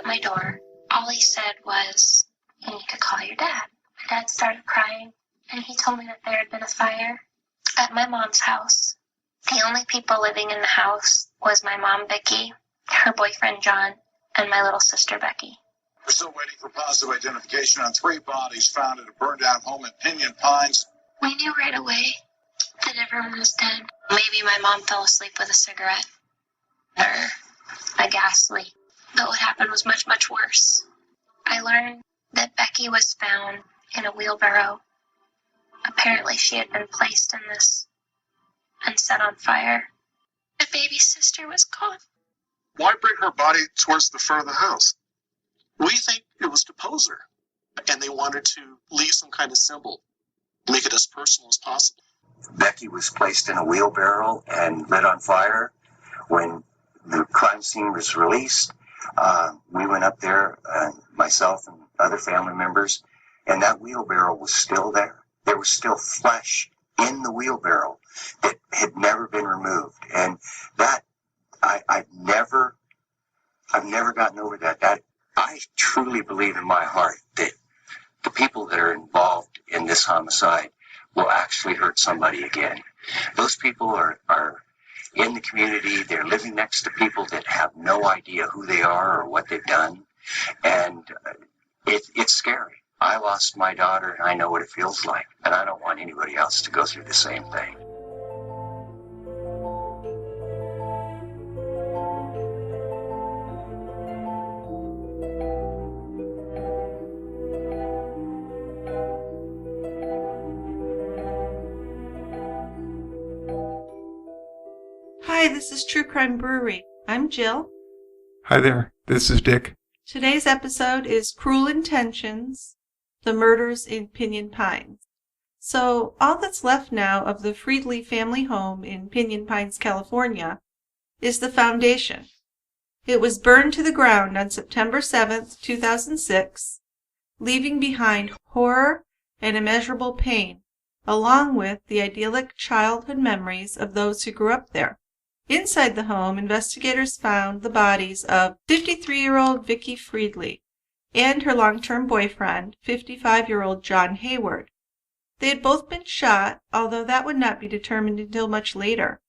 my door. All he said was, "You need to call your dad." My dad started crying, and he told me that there had been a fire at my mom's house. The only people living in the house was my mom, Vicki, her boyfriend, Jon, and my little sister, Becky. We're still waiting for positive identification on 3 bodies found at a burned-down home in Pinyon Pines. We knew right away that everyone was dead. Maybe my mom fell asleep with a cigarette or a gas leak. But what happened was much, much worse. I learned that Becky was found in a wheelbarrow. Apparently she had been placed in this and set on fire. My baby sister was gone. Why bring her body towards the front of the house? We think it was to pose her, and they wanted to leave some kind of symbol, make it as personal as possible. Becky was placed in a wheelbarrow and lit on fire. When the crime scene was released, we went up there, myself and other family members, and that wheelbarrow was still there. There was still flesh in the wheelbarrow that had never been removed, and that I've never gotten over that. That I truly believe in my heart that the people that are involved in this homicide will actually hurt somebody again. Those people are in the community. They're living next to people that have no idea who they are or what they've done, and it's scary. I lost my daughter, and I know what it feels like, and I don't want anybody else to go through the same thing. Hi, this is True Crime Brewery. I'm Jill. Hi there, this is Dick. Today's episode is Cruel Intentions, The Murders in Pinyon Pines. So, all that's left now of the Friedli family home in Pinyon Pines, California, is the foundation. It was burned to the ground on September 7th, 2006, leaving behind horror and immeasurable pain, along with the idyllic childhood memories of those who grew up there. Inside the home, investigators found the bodies of 53-year-old Vicki Friedli and her long-term boyfriend, 55-year-old Jon Hayward. They had both been shot, although that would not be determined until much later.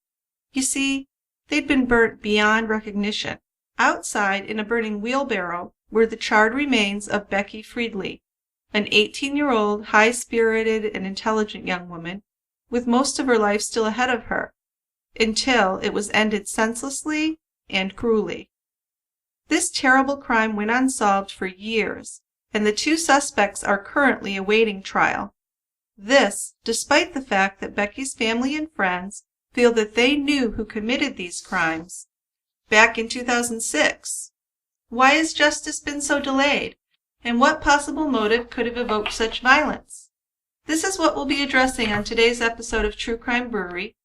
You see, they'd been burnt beyond recognition. Outside, in a burning wheelbarrow, were the charred remains of Becky Friedli, an 18-year-old, high-spirited and intelligent young woman, with most of her life still ahead of her, until it was ended senselessly and cruelly. This terrible crime went unsolved for years, and the 2 suspects are currently awaiting trial. This, despite the fact that Becky's family and friends feel that they knew who committed these crimes back in 2006. Why has justice been so delayed, and what possible motive could have evoked such violence? This is what we'll be addressing on today's episode of True Crime Brewery.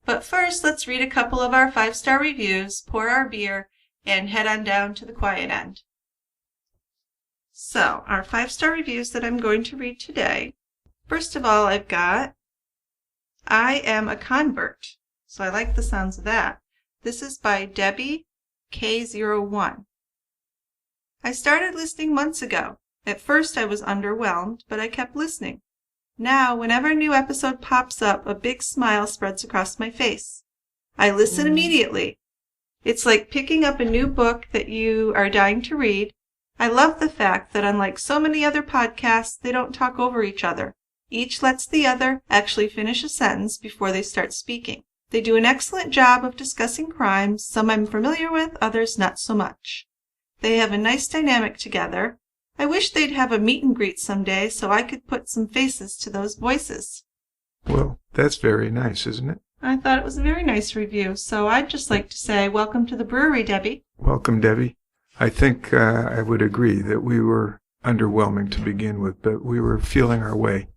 But first, let's read a couple of our 5-star reviews, pour our beer, and head on down to the quiet end. So, our 5-star reviews that I'm going to read today. First of all, I've got, I am a convert. So I like the sounds of that. This is by Debbie K01. I started listening months ago. At first I was underwhelmed, but I kept listening. Now, whenever a new episode pops up, a big smile spreads across my face. I listen immediately. It's like picking up a new book that you are dying to read. I love the fact that unlike so many other podcasts, they don't talk over each other. Each lets the other actually finish a sentence before they start speaking. They do an excellent job of discussing crimes, some I'm familiar with, others not so much. They have a nice dynamic together. I wish they'd have a meet and greet someday so I could put some faces to those voices. Well, that's very nice, isn't it? I thought it was a very nice review, so I'd just like to say welcome to the brewery, Debbie. Welcome, Debbie. I think I would agree that we were underwhelming to begin with, but we were feeling our way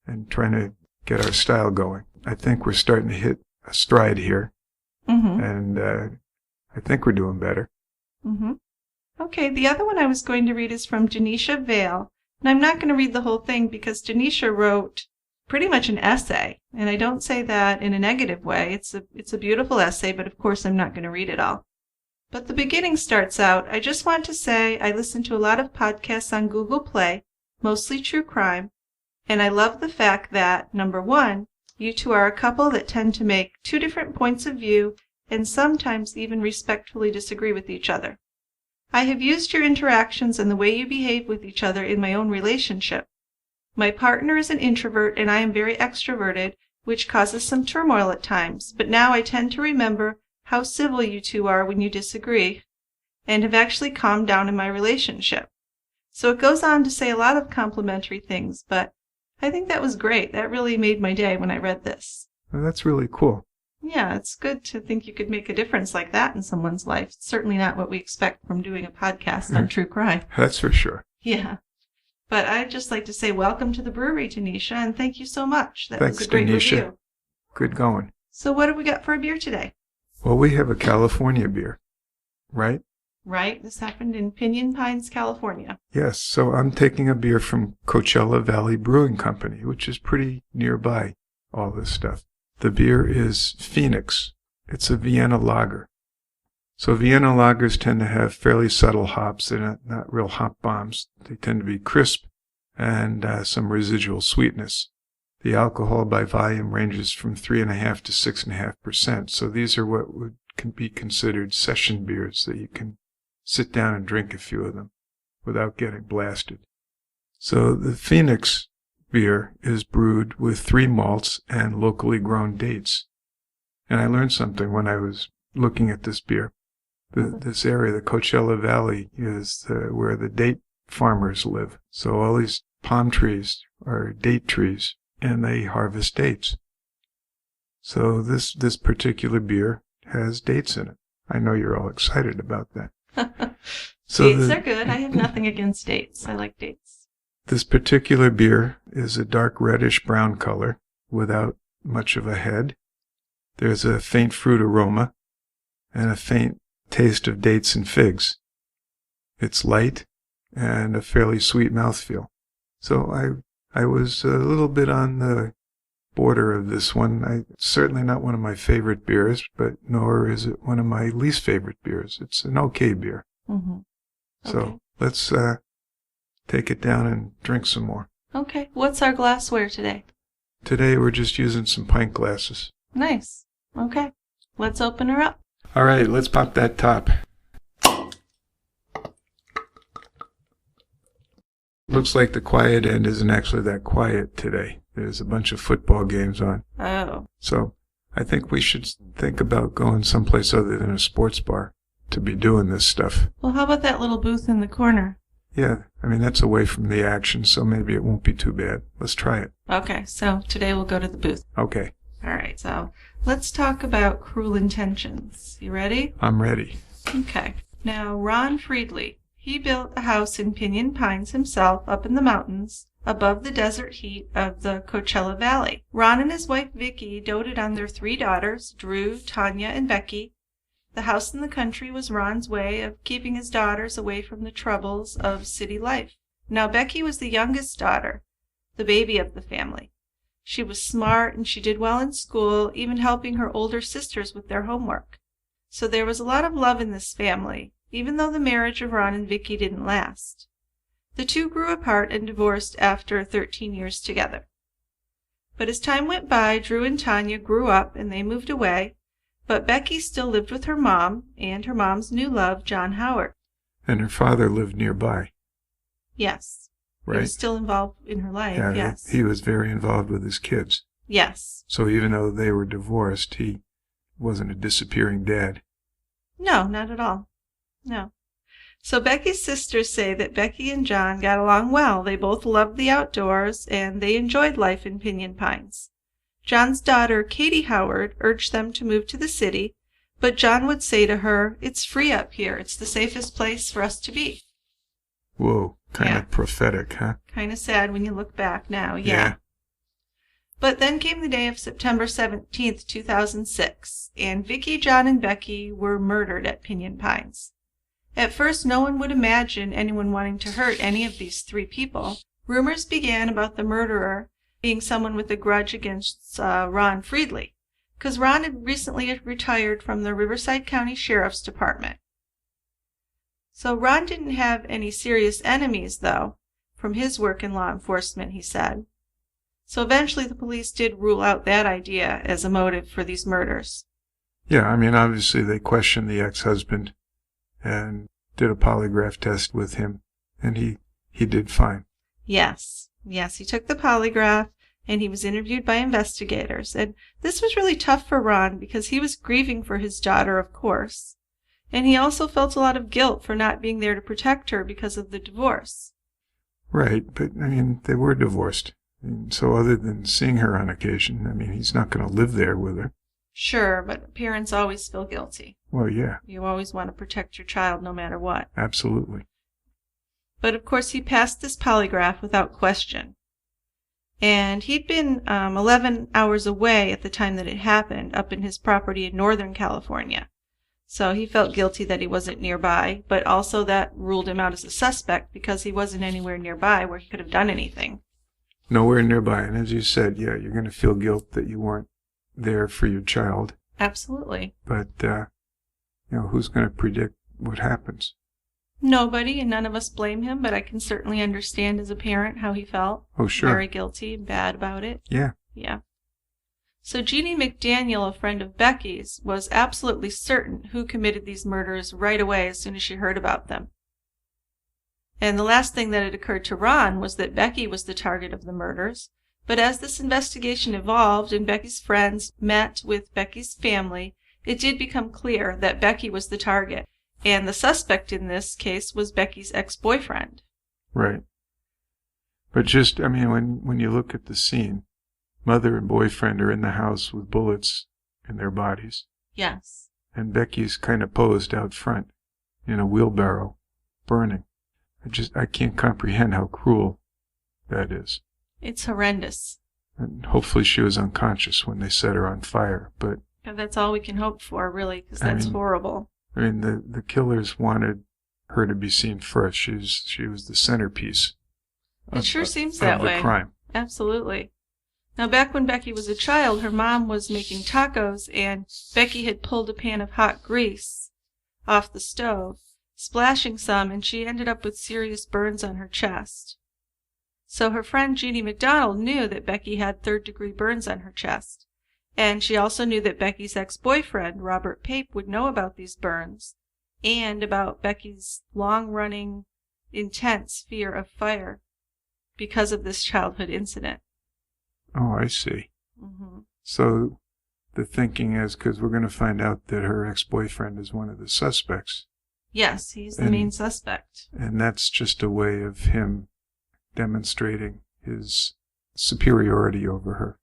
and trying to get our style going. I think we're starting to hit a stride here, and I think we're doing better. Okay, the other one I was going to read is from Janisha Vale, and I'm not going to read the whole thing because Janisha wrote pretty much an essay, and I don't say that in a negative way. It's a beautiful essay, but of course I'm not going to read it all. But the beginning starts out, I just want to say I listen to a lot of podcasts on Google Play, mostly true crime, and I love the fact that, number one, you two are a couple that tend to make two different points of view and sometimes even respectfully disagree with each other. I have used your interactions and the way you behave with each other in my own relationship. My partner is an introvert and I am very extroverted, which causes some turmoil at times, but now I tend to remember how civil you two are when you disagree, and have actually calmed down in my relationship. So it goes on to say a lot of complimentary things, but I think that was great. That really made my day when I read this. Well, that's really cool. Yeah, it's good to think you could make a difference like that in someone's life. It's certainly not what we expect from doing a podcast on true crime. That's for sure. Yeah. But I'd just like to say welcome to the brewery, Tanisha, and thank you so much. That Thanks, was a great Tanisha. review. Good going. So what have we got for a beer today? Well, we have a California beer, right? Right. This happened in Pinyon Pines, California. Yes. So I'm taking a beer from Coachella Valley Brewing Company, which is pretty nearby all this stuff. The beer is Phoenix. It's a Vienna lager. So Vienna lagers tend to have fairly subtle hops. They're not real hop bombs. They tend to be crisp and some residual sweetness. The alcohol by volume ranges from 3.5% to 6.5%. So these are what can be considered session beers that you can sit down and drink a few of them without getting blasted. So the Phoenix beer is brewed with 3 malts and locally grown dates. And I learned something when I was looking at this beer. This area, the Coachella Valley, is where the date farmers live. So all these palm trees are date trees, and they harvest dates. So this particular beer has dates in it. I know you're all excited about that. So Dates are good. I have nothing against dates. I like dates. This particular beer is a dark reddish brown color without much of a head. There's a faint fruit aroma and a faint taste of dates and figs. It's light and a fairly sweet mouthfeel. So I was a little bit on the border of this one. It's certainly not one of my favorite beers, but nor is it one of my least favorite beers. It's an okay beer. Mm-hmm. Okay. So let's take it down and drink some more. Okay. What's our glassware today? Today we're just using some pint glasses. Nice. Okay. Let's open her up. All right, let's pop that top. Looks like the quiet end isn't actually that quiet today. There's a bunch of football games on. Oh. So I think we should think about going someplace other than a sports bar to be doing this stuff. Well, how about that little booth in the corner? Yeah, I mean, that's away from the action, so maybe it won't be too bad. Let's try it. Okay, so today we'll go to the booth. Okay. All right, so let's talk about Cruel Intentions. You ready? I'm ready. Okay. Now, Jon Friedli, he built a house in Pinyon Pines himself up in the mountains above the desert heat of the Coachella Valley. Ron and his wife Vicki doted on their 3 daughters, Drew, Tanya, and Becky. The house in the country was Ron's way of keeping his daughters away from the troubles of city life. Now, Becky was the youngest daughter, the baby of the family. She was smart and she did well in school, even helping her older sisters with their homework. So there was a lot of love in this family, even though the marriage of Ron and Vicki didn't last. The two grew apart and divorced after 13 years together. But as time went by, Drew and Tanya grew up and they moved away, but Becky still lived with her mom and her mom's new love, Jon Hayward. And her father lived nearby. Yes. Right. He was still involved in her life, Yeah, yes. he was very involved with his kids. Yes. So even though they were divorced, he wasn't a disappearing dad. No, not at all. No. So Becky's sisters say that Becky and Jon got along well. They both loved the outdoors, and they enjoyed life in Pinyon Pines. Jon's daughter, Katie Howard, urged them to move to the city, but Jon would say to her, "It's free up here. It's the safest place for us to be." Whoa, kind of prophetic, huh? Kind of sad when you look back now, yeah. But then came the day of September 17th, 2006, and Vicki, Jon, and Becky were murdered at Pinyon Pines. At first, no one would imagine anyone wanting to hurt any of these 3 people. Rumors began about the murderer being someone with a grudge against Jon Friedli, because Ron had recently retired from the Riverside County Sheriff's Department. So Ron didn't have any serious enemies, though, from his work in law enforcement, he said. So eventually the police did rule out that idea as a motive for these murders. Yeah, I mean, obviously they questioned the ex-husband and did a polygraph test with him, and he did fine. Yes, he took the polygraph, and he was interviewed by investigators. And this was really tough for Ron because he was grieving for his daughter, of course. And he also felt a lot of guilt for not being there to protect her because of the divorce. Right, but, I mean, they were divorced. And so other than seeing her on occasion, I mean, he's not going to live there with her. Sure, but parents always feel guilty. Well, yeah. You always want to protect your child no matter what. Absolutely. But of course he passed this polygraph without question. And he'd been 11 hours away at the time that it happened, up in his property in Northern California. So he felt guilty that he wasn't nearby, but also that ruled him out as a suspect because he wasn't anywhere nearby where he could have done anything. Nowhere nearby. And as you said, yeah, you're going to feel guilt that you weren't there for your child. Absolutely. But, who's going to predict what happens? Nobody, and none of us blame him, but I can certainly understand as a parent how he felt. Oh, sure. Very guilty and bad about it. Yeah. Yeah. So Jeannie McDaniel, a friend of Becky's, was absolutely certain who committed these murders right away as soon as she heard about them. And the last thing that had occurred to Ron was that Becky was the target of the murders. But as this investigation evolved and Becky's friends met with Becky's family, it did become clear that Becky was the target. And the suspect in this case was Becky's ex-boyfriend. Right. But just, I mean, when you look at the scene, mother and boyfriend are in the house with bullets in their bodies. Yes. And Becky's kind of posed out front in a wheelbarrow, burning. I can't comprehend how cruel that is. It's horrendous. And hopefully she was unconscious when they set her on fire, but... And that's all we can hope for, really, because that's horrible. I mean, the killers wanted her to be seen first. She was the centerpiece. It sure seems that way. Of the crime. Absolutely. Now, back when Becky was a child, her mom was making tacos, and Becky had pulled a pan of hot grease off the stove, splashing some, and she ended up with serious burns on her chest. So her friend Jeannie McDonald knew that Becky had third-degree burns on her chest. And she also knew that Becky's ex-boyfriend, Robert Pape, would know about these burns and about Becky's long-running, intense fear of fire because of this childhood incident. Oh, I see. Mm-hmm. So the thinking is because we're going to find out that her ex-boyfriend is one of the suspects. Yes, he's the main suspect. And that's just a way of him demonstrating his superiority over her.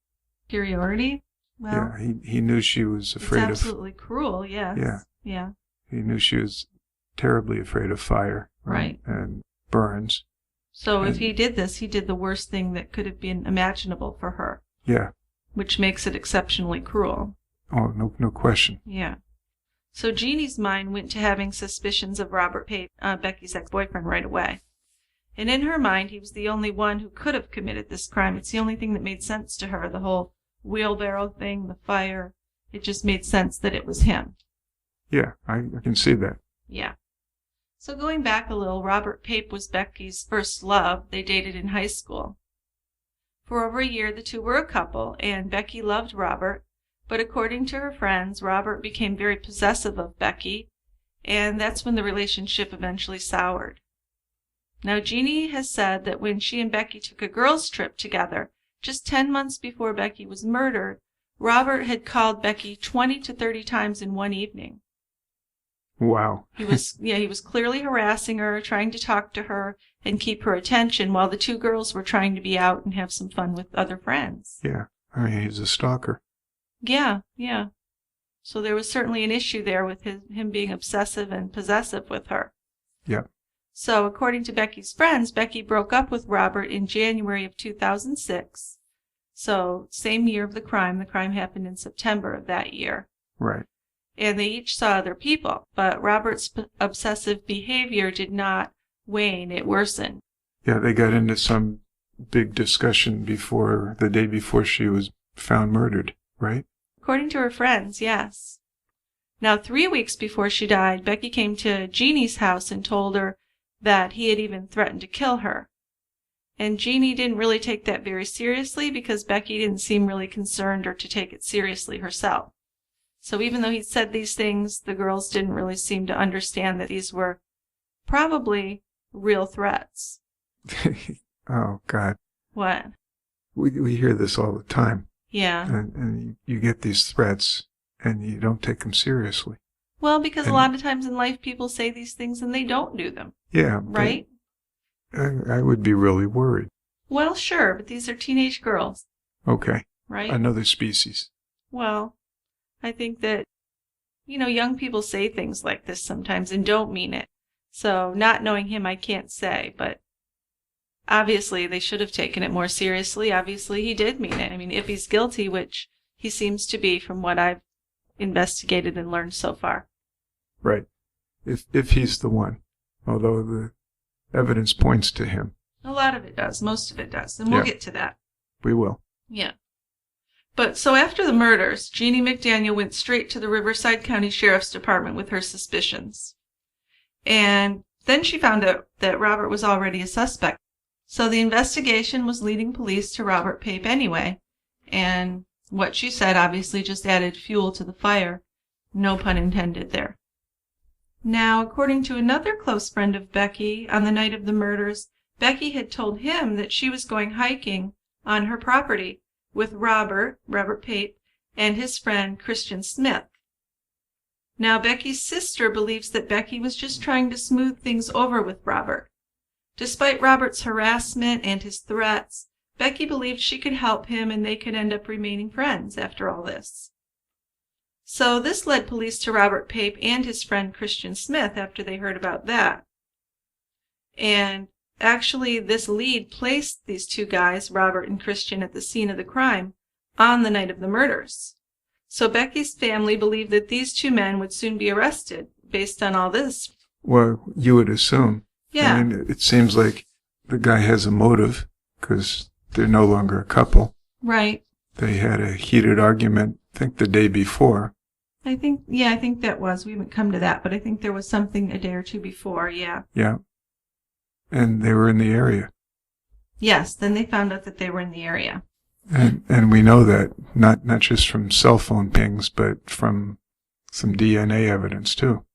Superiority? Well, yeah, he knew she was afraid of... It's absolutely cruel, yes. Yeah. He knew she was terribly afraid of fire. Right. And burns. So if he did this, he did the worst thing that could have been imaginable for her. Yeah. Which makes it exceptionally cruel. Oh, no question. Yeah. So Jeannie's mind went to having suspicions of Robert Pape, Becky's ex-boyfriend, right away. And in her mind, he was the only one who could have committed this crime. It's the only thing that made sense to her, the whole wheelbarrow thing, the fire. It just made sense that it was him. Yeah, I can see that. Yeah. So going back a little, Robert Pape was Becky's first love. They dated in high school. For over a year, the two were a couple, and Becky loved Robert. But according to her friends, Robert became very possessive of Becky, and that's when the relationship eventually soured. Now, Jeannie has said that when she and Becky took a girls' trip together, just 10 months before Becky was murdered, Robert had called Becky 20 to 30 times in one evening. Wow. He was clearly harassing her, trying to talk to her and keep her attention while the two girls were trying to be out and have some fun with other friends. Yeah. I mean, he's a stalker. Yeah. So there was certainly an issue there with him being obsessive and possessive with her. Yeah. So according to Becky's friends, Becky broke up with Robert in January of 2006. So same year of the crime. The crime happened in September of that year. Right. And they each saw other people, but Robert's obsessive behavior did not wane, it worsened. Yeah, they got into some big discussion the day before she was found murdered, right? According to her friends, yes. Now, 3 weeks before she died, Becky came to Jeannie's house and told her that he had even threatened to kill her. And Jeannie didn't really take that very seriously because Becky didn't seem really concerned or to take it seriously herself. So even though he said these things, the girls didn't really seem to understand that these were probably real threats. Oh, God. What? We hear this all the time. Yeah. And you get these threats, and you don't take them seriously. Well, because a lot of times in life people say these things and they don't do them. Yeah. Right? I would be really worried. Well, sure, but these are teenage girls. Okay. Right? Another species. Well, I think that, young people say things like this sometimes and don't mean it. So, not knowing him, I can't say, but obviously they should have taken it more seriously. Obviously he did mean it. I mean, if he's guilty, which he seems to be from what I've investigated and learned so far. Right. If he's the one, although the evidence points to him. A lot of it does. Most of it does. And we'll get to that. We will. Yeah. But so after the murders, Jeannie McDaniel went straight to the Riverside County Sheriff's Department with her suspicions. And then she found out that Robert was already a suspect. So the investigation was leading police to Robert Pape anyway. And what she said obviously just added fuel to the fire. No pun intended there. Now, according to another close friend of Becky, on the night of the murders, Becky had told him that she was going hiking on her property with Robert Pape, and his friend Christian Smith. Now, Becky's sister believes that Becky was just trying to smooth things over with Robert. Despite Robert's harassment and his threats, Becky believed she could help him and they could end up remaining friends after all this. So this led police to Robert Pape and his friend Christian Smith after they heard about that. And actually, this lead placed these two guys, Robert and Christian, at the scene of the crime on the night of the murders. So Becky's family believed that these two men would soon be arrested based on all this. Well, you would assume. Yeah. I mean, it seems like the guy has a motive because they're no longer a couple. Right. They had a heated argument, I think, the day before. I think that was. We haven't come to that, but I think there was something a day or two before, yeah. Yeah. And they were in the area. Yes, then they found out that they were in the area. And we know that, not just from cell phone pings, but from some DNA evidence, too.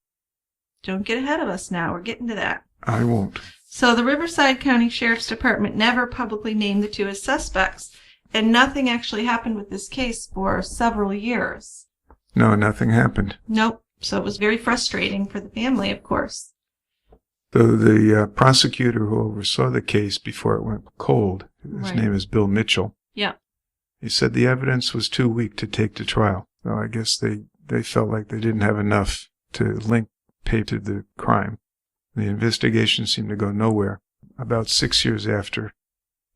Don't get ahead of us now. We're getting to that. I won't. So the Riverside County Sheriff's Department never publicly named the two as suspects, and nothing actually happened with this case for several years. No, nothing happened. Nope. So it was very frustrating for the family, of course. The prosecutor who oversaw the case before it went cold, his name is Bill Mitchell. Yeah. He said the evidence was too weak to take to trial. So I guess they felt like they didn't have enough to link Pape to the crime. The investigation seemed to go nowhere. About 6 years after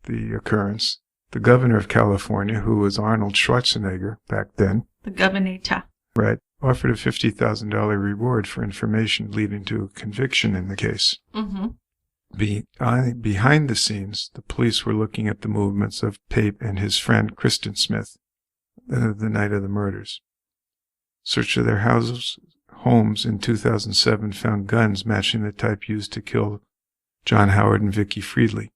the occurrence, the governor of California, who was Arnold Schwarzenegger back then, the governor, right, offered a $50,000 reward for information leading to a conviction in the case. Mm-hmm. Behind the scenes, the police were looking at the movements of Pape and his friend Kristen Smith the night of the murders. Search of their homes in 2007 found guns matching the type used to kill Jon Hayward and Vicki Friedli.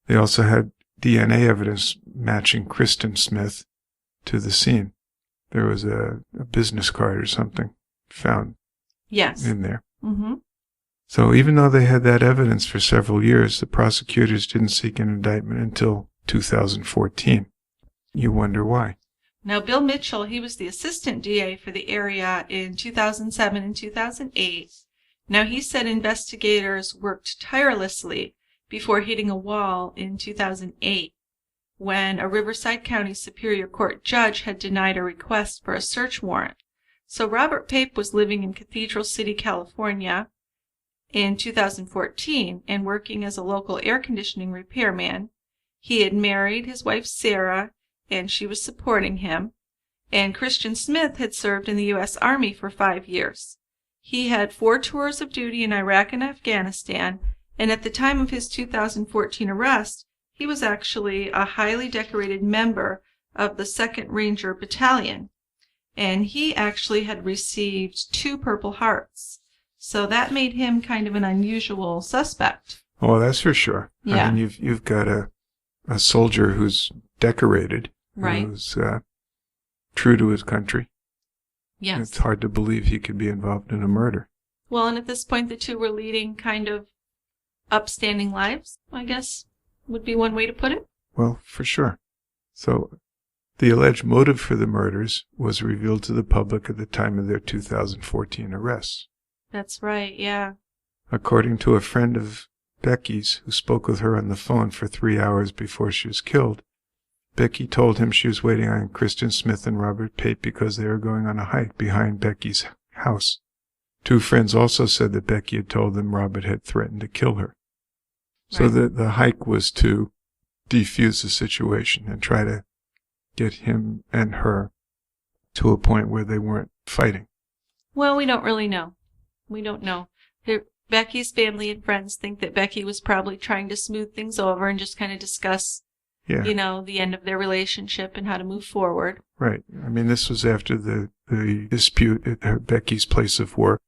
They also had DNA evidence matching Kristen Smith to the scene. There was a business card or something found in there. Mm-hmm. So even though they had that evidence for several years, the prosecutors didn't seek an indictment until 2014. You wonder why. Now, Bill Mitchell, he was the assistant DA for the area in 2007 and 2008. Now, he said investigators worked tirelessly before hitting a wall in 2008 when a Riverside County Superior Court judge had denied a request for a search warrant. So Robert Pape was living in Cathedral City, California in 2014 and working as a local air conditioning repairman. He had married his wife Sarah, and she was supporting him. And Christian Smith had served in the U.S. Army for 5 years. He had 4 tours of duty in Iraq and Afghanistan, and at the time of his 2014 arrest, he was actually a highly decorated member of the 2nd Ranger Battalion. and he actually had received 2 Purple Hearts. So that made him kind of an unusual suspect. Oh, that's for sure. Yeah. I mean, you've got a soldier who's decorated, Right. who's true to his country. Yes. It's hard to believe he could be involved in a murder. Well, and at this point, the 2 were leading kind of upstanding lives, I guess would be one way to put it. Well, for sure. So, the alleged motive for the murders was revealed to the public at the time of their 2014 arrests. That's right, yeah. According to a friend of Becky's who spoke with her on the phone for 3 hours before she was killed, Becky told him she was waiting on Kristen Smith and Robert Pape because they were going on a hike behind Becky's house. 2 friends also said that Becky had told them Robert had threatened to kill her. So Right. the hike was to defuse the situation and try to get him and her to a point where they weren't fighting. Well, we don't really know. We don't know. Becky's family and friends think that Becky was probably trying to smooth things over and just kind of discuss, Yeah. the end of their relationship and how to move forward. Right. I mean, this was after the dispute at Becky's place of work.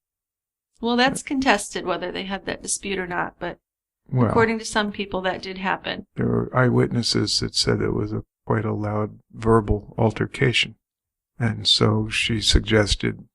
Well, that's contested whether they had that dispute or not, but Well, according to some people, that did happen. there were eyewitnesses that said it was quite a loud verbal altercation. And so she suggested,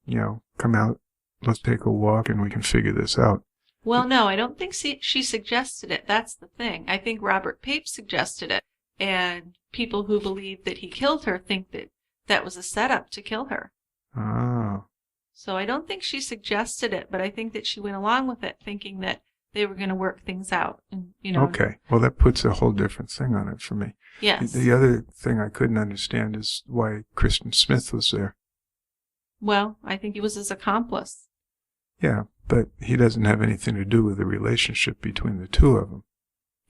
come out, let's take a walk and we can figure this out. Well, no, I don't think she suggested it. That's the thing. I think Robert Pape suggested it, and people who believe that he killed her think that that was a setup to kill her. Oh, So I don't think she suggested it, but I think that she went along with it thinking that they were going to work things out. And, okay. Well, that puts a whole different thing on it for me. Yes. The other thing I couldn't understand is why Kristen Smith was there. Well, I think he was his accomplice. Yeah, but he doesn't have anything to do with the relationship between the 2 of them.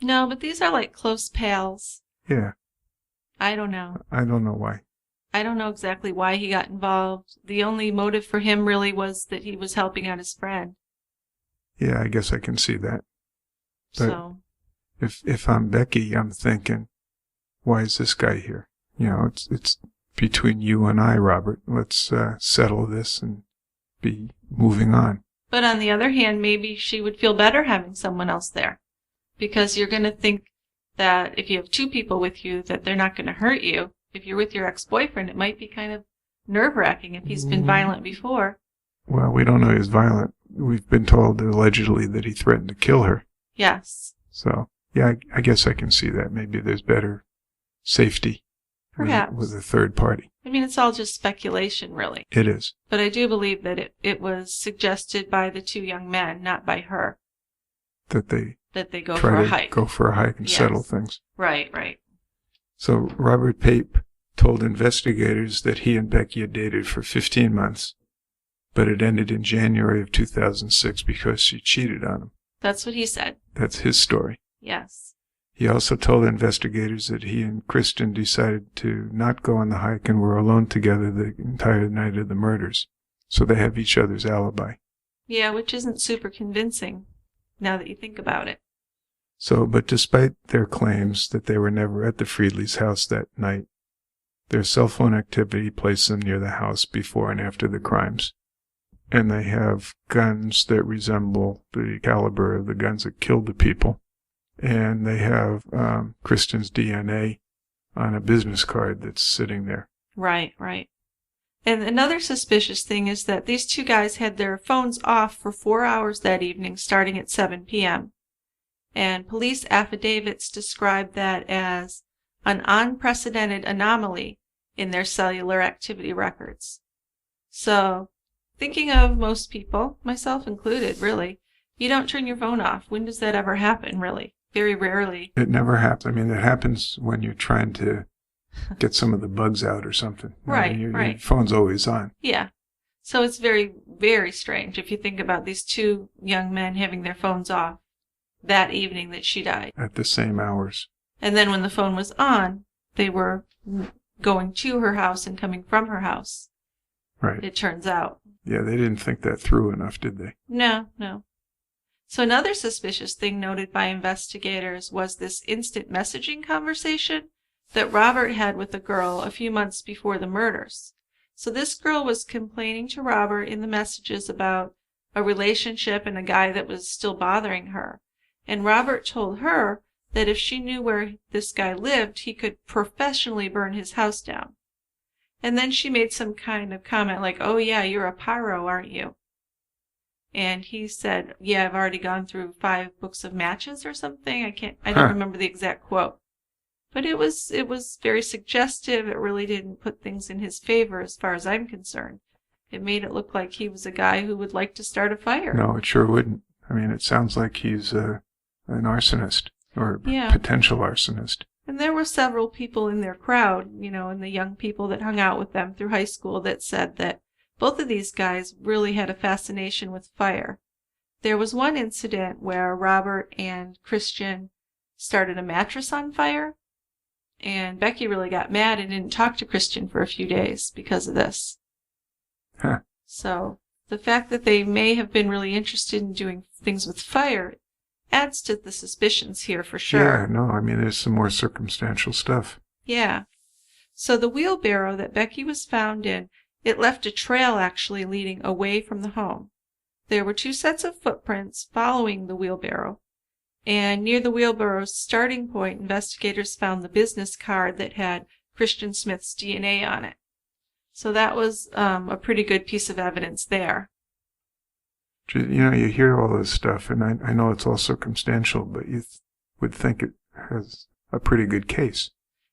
No, but these are like close pals. Yeah, I don't know. I don't know why. I don't know exactly why he got involved. The only motive for him really was that he was helping out his friend. Yeah, I guess I can see that. But So, if I'm Becky, I'm thinking, why is this guy here? It's between you and I, Robert. Let's settle this and be moving on. but on the other hand, maybe she would feel better having someone else there. Because you're going to think that if you have 2 people with you, that they're not going to hurt you. If you're with your ex-boyfriend, it might be kind of nerve-wracking if he's been violent before. Well, we don't know he's violent. We've been told allegedly that he threatened to kill her. Yes. So, yeah, I guess I can see that. Maybe there's better safety Perhaps. with a third party. I mean, it's all just speculation, really. It is. But I do believe that it was suggested by the 2 young men, not by her, That they that they go for try a to hike. go for a hike and Yes. settle things. Right, right. So Robert Pape told investigators that he and Becky had dated for 15 months, but it ended in January of 2006 because she cheated on him. That's what he said. That's his story. Yes. He also told investigators that he and Kristen decided to not go on the hike and were alone together the entire night of the murders. So they have each other's alibi. Yeah, which isn't super convincing, now that you think about it. So, but despite their claims that they were never at the Friedli's house that night, their cell phone activity placed them near the house before and after the crimes. And they have guns that resemble the caliber of the guns that killed the people. And they have Kristen's DNA on a business card that's sitting there. Right, right. And another suspicious thing is that these 2 guys had their phones off for 4 hours that evening, starting at 7 p.m. And police affidavits describe that as an unprecedented anomaly in their cellular activity records. So, thinking of most people, myself included, really, you don't turn your phone off. When does that ever happen, really? Very rarely. It never happens. I mean, it happens when you're trying to get some of the bugs out or something. Right, I mean, your right. phone's always on. Yeah. So it's very, very strange if you think about these 2 young men having their phones off that evening that she died. At the same hours. And then when the phone was on, they were going to her house and coming from her house. Right. It turns out. Yeah, they didn't think that through enough, did they? No, no. So another suspicious thing noted by investigators was this instant messaging conversation that Robert had with a girl a few months before the murders. So this girl was complaining to Robert in the messages about a relationship and a guy that was still bothering her. And Robert told her that if she knew where this guy lived, he could professionally burn his house down. And then she made some kind of comment like, "Oh yeah, you're a pyro, aren't you?" And he said, "Yeah, I've already gone through 5 books of matches," or something. I don't remember the exact quote. But it was very suggestive. It really didn't put things in his favor as far as I'm concerned. It made it look like he was a guy who would like to start a fire. No, it sure wouldn't. I mean, it sounds like he's an arsonist or Yeah. potential arsonist. And there were several people in their crowd, and the young people that hung out with them through high school that said that both of these guys really had a fascination with fire. There was one incident where Robert and Kristen started a mattress on fire, and Becky really got mad and didn't talk to Kristen for a few days because of this. Huh. So the fact that they may have been really interested in doing things with fire adds to the suspicions here for sure. Yeah, no, I mean, there's some more circumstantial stuff. Yeah. So the wheelbarrow that Becky was found in, it left a trail actually leading away from the home. There were 2 sets of footprints following the wheelbarrow. And near the wheelbarrow's starting point, investigators found the business card that had Kristen Smith's DNA on it. So that was a pretty good piece of evidence there. You hear all this stuff, and I know it's all circumstantial, but you would think it has a pretty good case.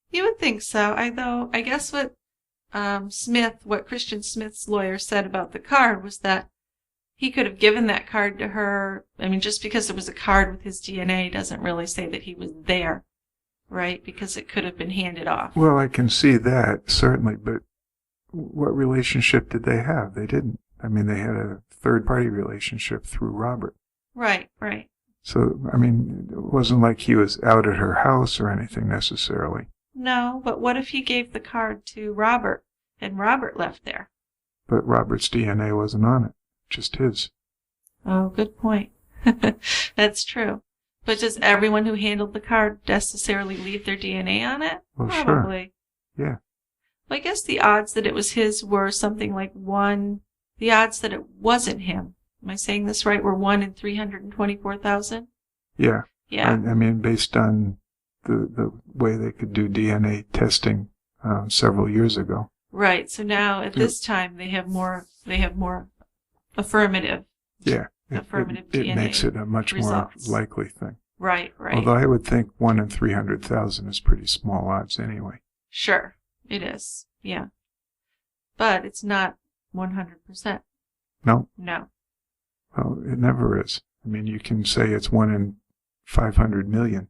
You would think so. I guess what Kristen Smith's lawyer said about the card was that he could have given that card to her. I mean, just because there was a card with his DNA doesn't really say that he was there, right? Because it could have been handed off. Well, I can see that, certainly, but what relationship did they have? They didn't. I mean, they had a third-party relationship through Robert. Right, right. So, I mean, it wasn't like he was out at her house or anything necessarily. No, but what if he gave the card to Robert, and Robert left there? But Robert's DNA wasn't on it, just his. Oh, good point. That's true. But does everyone who handled the card necessarily leave their DNA on it? Well, Probably. Sure. Yeah. Well, I guess the odds that it was his were something like 1. The odds that it wasn't him, am I saying this right, were 1 in 324,000? Yeah. Yeah. I mean, based on the way they could do DNA testing several years ago. Right. So now at this time they have more affirmative. Yeah. Affirmative it DNA makes it a much results. more likely thing. Right, right. Although I would think 1 in 300,000 is pretty small odds anyway. Sure, it is. Yeah. But it's not 100%. No? No. Well, it never is. I mean, you can say it's 1 in 500 million.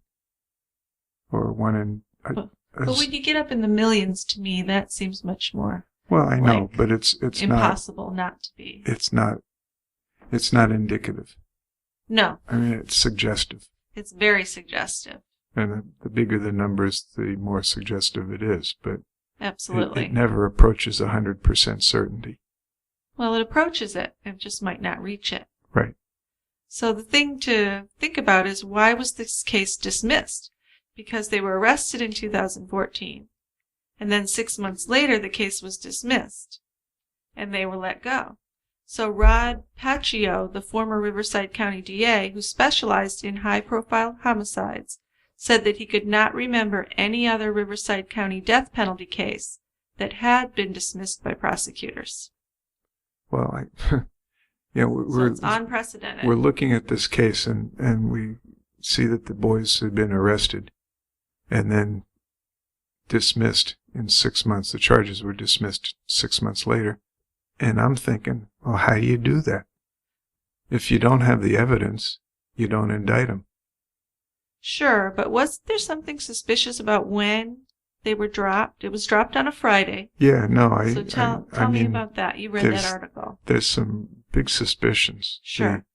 Or 1 in... But when you get up in the millions, to me, that seems much more... Well, I know, like but it's impossible not to be. It's not indicative. No. I mean, it's suggestive. It's very suggestive. And the bigger the numbers, the more suggestive it is. But absolutely. It never approaches 100% certainty. Well, it approaches it. It just might not reach it. Right. So the thing to think about is, why was this case dismissed? Because they were arrested in 2014. And then 6 months later, the case was dismissed. And they were let go. So Rod Paccio, the former Riverside County DA, who specialized in high-profile homicides, said that he could not remember any other Riverside County death penalty case that had been dismissed by prosecutors. Well, So it's unprecedented. We're looking at this case, and we see that the boys had been arrested and then dismissed in 6 months. The charges were dismissed 6 months later. And I'm thinking, well, how do you do that? If you don't have the evidence, you don't indict them. Sure, but wasn't there something suspicious about when they were dropped? It was dropped on a Friday. Yeah, no, So tell me about that. You read that article. There's some big suspicions. Sure.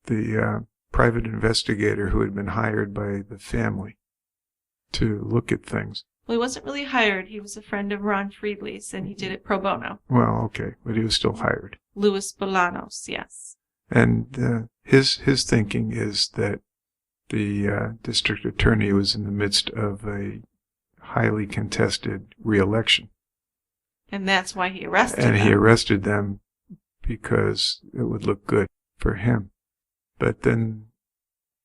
The private investigator who had been hired by the family to look at things. Well, he wasn't really hired. He was a friend of Ron Friedli's, and he did it pro bono. Well, okay, but he was still hired. Louis Bolanos, yes. And his thinking is that the district attorney was in the midst of a highly contested re-election. And that's why he arrested them. And he arrested them because it would look good for him. But then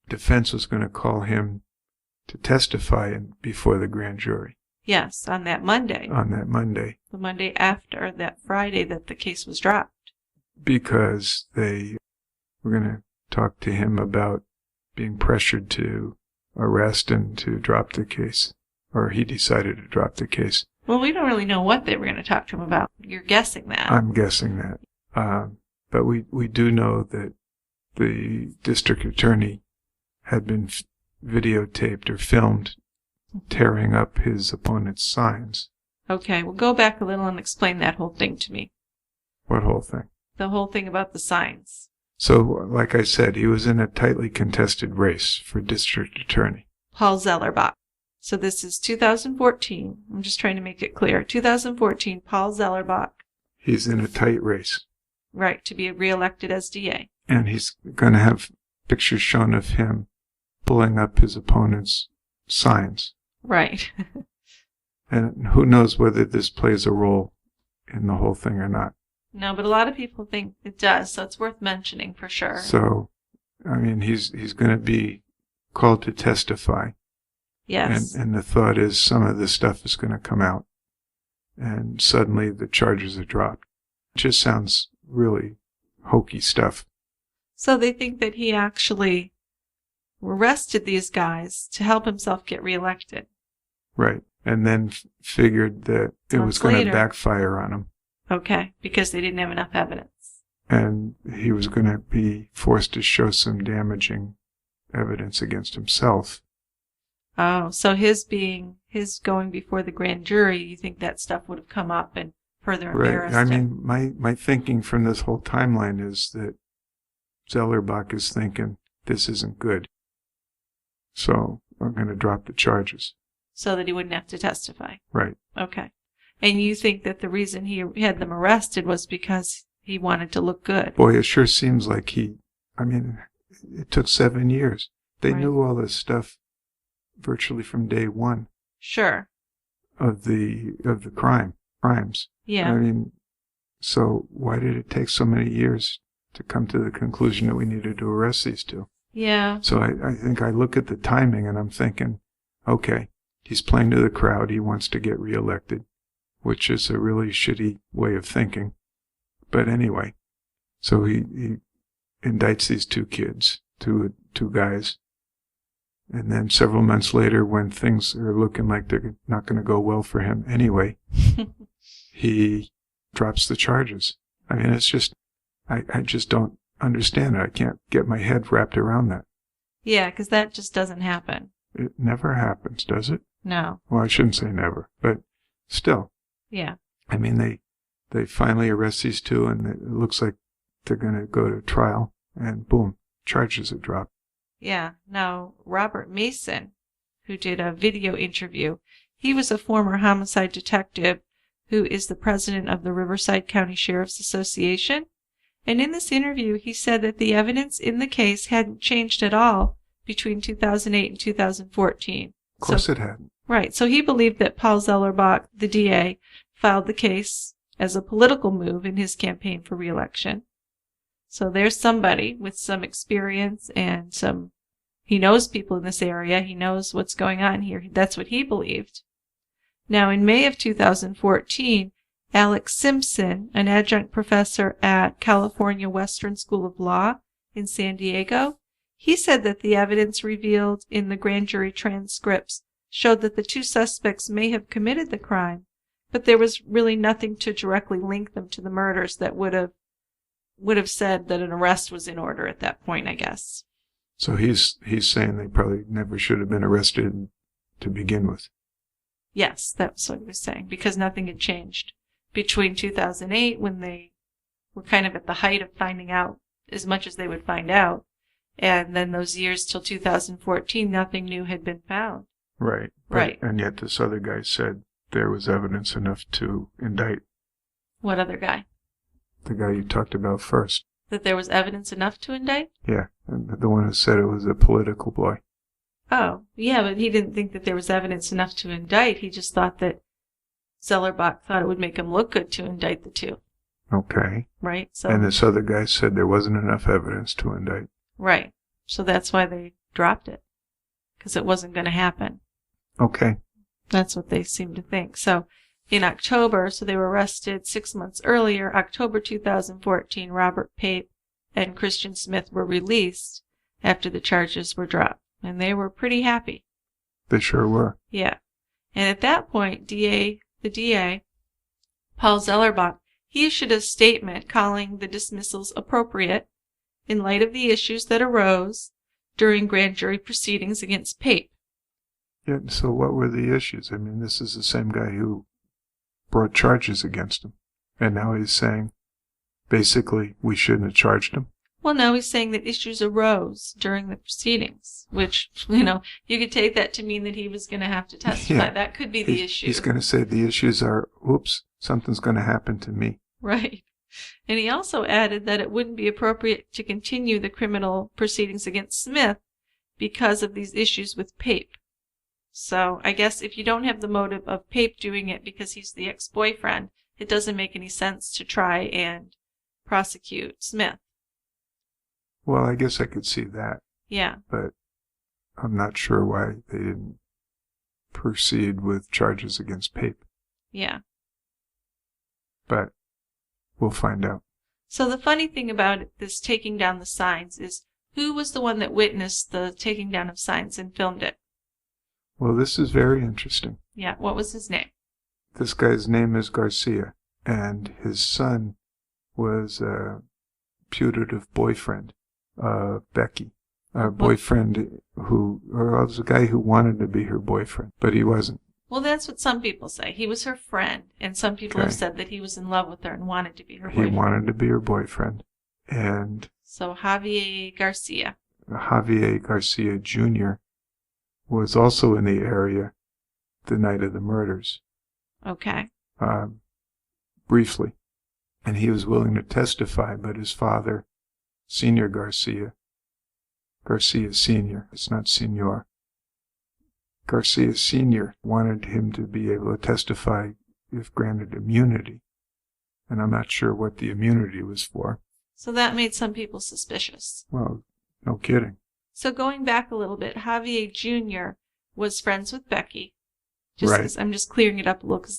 defense was going to call him to testify before the grand jury. Yes, on that Monday. On that Monday. The Monday after that Friday that the case was dropped. Because they were going to talk to him about being pressured to arrest and to drop the case. Or he decided to drop the case. Well, we don't really know what they were going to talk to him about. You're guessing that. I'm guessing that. But we do know that the district attorney had been videotaped or filmed tearing up his opponent's signs. Okay, well, go back a little and explain that whole thing to me. What whole thing? The whole thing about the signs. So, like I said, he was in a tightly contested race for district attorney. Paul Zellerbach. So this is 2014. I'm just trying to make it clear. 2014, Paul Zellerbach. He's in a tight race. Right, to be reelected as DA. And he's going to have pictures shown of him pulling up his opponent's signs. Right. And who knows whether this plays a role in the whole thing or not. No, but a lot of people think it does, so it's worth mentioning for sure. So, I mean, he's going to be called to testify. Yes. And the thought is some of this stuff is going to come out. And suddenly the charges are dropped. It just sounds really hokey stuff. So they think that he actually arrested these guys to help himself get reelected. Right. And then figured that it was going to backfire on him. Okay, because they didn't have enough evidence. And he was going to be forced to show some damaging evidence against himself. Oh, so his going before the grand jury, you think that stuff would have come up and further embarrassed him? Right. I mean, my thinking from this whole timeline is that Zellerbach is thinking, this isn't good. So I'm going to drop the charges. So that he wouldn't have to testify. Right. Okay. And you think that the reason he had them arrested was because he wanted to look good? Boy, it sure seems like it took 7 years. They knew all this stuff virtually from day one. Sure. Of the crimes. Yeah. I mean, so why did it take so many years to come to the conclusion that we needed to arrest these two? Yeah. So I think I look at the timing and I'm thinking, okay, he's playing to the crowd. He wants to get reelected, which is a really shitty way of thinking. But anyway, so he indicts these two kids, two guys. And then several months later, when things are looking like they're not going to go well for him anyway, he drops the charges. I mean, it's just, I just don't understand it. I can't get my head wrapped around that. Yeah, because that just doesn't happen. It never happens, does it? No. Well, I shouldn't say never, but still. Yeah. I mean, they finally arrest these two, and it looks like they're going to go to trial, and boom, charges are dropped. Yeah. Now, Robert Mason, who did a video interview, he was a former homicide detective who is the president of the Riverside County Sheriff's Association. And in this interview, he said that the evidence in the case hadn't changed at all between 2008 and 2014. Of course it hadn't. Right. So he believed that Paul Zellerbach, the DA, filed the case as a political move in his campaign for re-election. So there's somebody with some experience and he knows people in this area. He knows what's going on here. That's what he believed. Now, in May of 2014, Alex Simpson, an adjunct professor at California Western School of Law in San Diego, he said that the evidence revealed in the grand jury transcripts showed that the two suspects may have committed the crime, but there was really nothing to directly link them to the murders that would have said that an arrest was in order at that point, I guess. So he's saying they probably never should have been arrested to begin with. Yes, that's what he was saying, because nothing had changed between 2008, when they were kind of at the height of finding out as much as they would find out, and then those years till 2014, nothing new had been found. Right. Right. And yet this other guy said there was evidence enough to indict. What other guy? The guy you talked about first. That there was evidence enough to indict? Yeah, and the one who said it was a political ploy. Oh, yeah, but he didn't think that there was evidence enough to indict. He just thought that Zellerbach thought it would make him look good to indict the two. Okay. Right? So, And this other guy said there wasn't enough evidence to indict. right. So that's why they dropped it. Because it wasn't going to happen. Okay. That's what they seem to think. So in October, so they were arrested 6 months earlier, October 2014, Robert Pape and Christian Smith were released after the charges were dropped. And they were pretty happy. They sure were. Yeah. And at that point, the DA, Paul Zellerbach, he issued a statement calling the dismissals appropriate in light of the issues that arose during grand jury proceedings against Pape. Yeah, so what were the issues? I mean, this is the same guy who brought charges against him. And now he's saying, basically, we shouldn't have charged him. Well, no, he's saying that issues arose during the proceedings, which, you could take that to mean that he was going to have to testify. Yeah. That could be the issue. He's going to say the issues are, oops, something's going to happen to me. Right. And he also added that it wouldn't be appropriate to continue the criminal proceedings against Smith because of these issues with Pape. So I guess if you don't have the motive of Pape doing it because he's the ex-boyfriend, it doesn't make any sense to try and prosecute Smith. Well, I guess I could see that. Yeah. But I'm not sure why they didn't proceed with charges against Pape. Yeah. But we'll find out. So the funny thing about this taking down the signs is who was the one that witnessed the taking down of signs and filmed it? Well, this is very interesting. Yeah. What was his name? This guy's name is Garcia, and his son was a putative boyfriend of Becky. A boyfriend who, or it was a guy who wanted to be her boyfriend, but he wasn't. Well, that's what some people say. He was her friend, and some people have said that he was in love with her and wanted to be her boyfriend. He wanted to be her boyfriend. And so Javier Garcia Jr. was also in the area the night of the murders. Okay. Briefly. And he was willing to testify, but his father, Senior Garcia Senior, it's not Senor, Garcia Senior, wanted him to be able to testify if granted immunity. And I'm not sure what the immunity was for. So that made some people suspicious. Well, no kidding. So going back a little bit, Javier Jr. was friends with Becky. Right. I'm just clearing it up a little because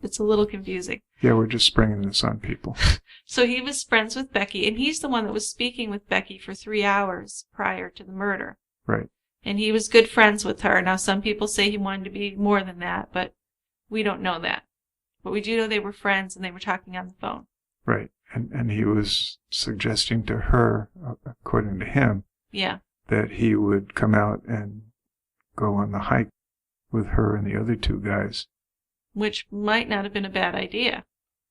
it's a little confusing. Yeah, we're just springing this on people. So he was friends with Becky, and he's the one that was speaking with Becky for 3 hours prior to the murder. Right. And he was good friends with her. Now, some people say he wanted to be more than that, but we don't know that. But we do know they were friends and they were talking on the phone. Right. And he was suggesting to her, according to him, yeah, that he would come out and go on the hike with her and the other two guys. Which might not have been a bad idea.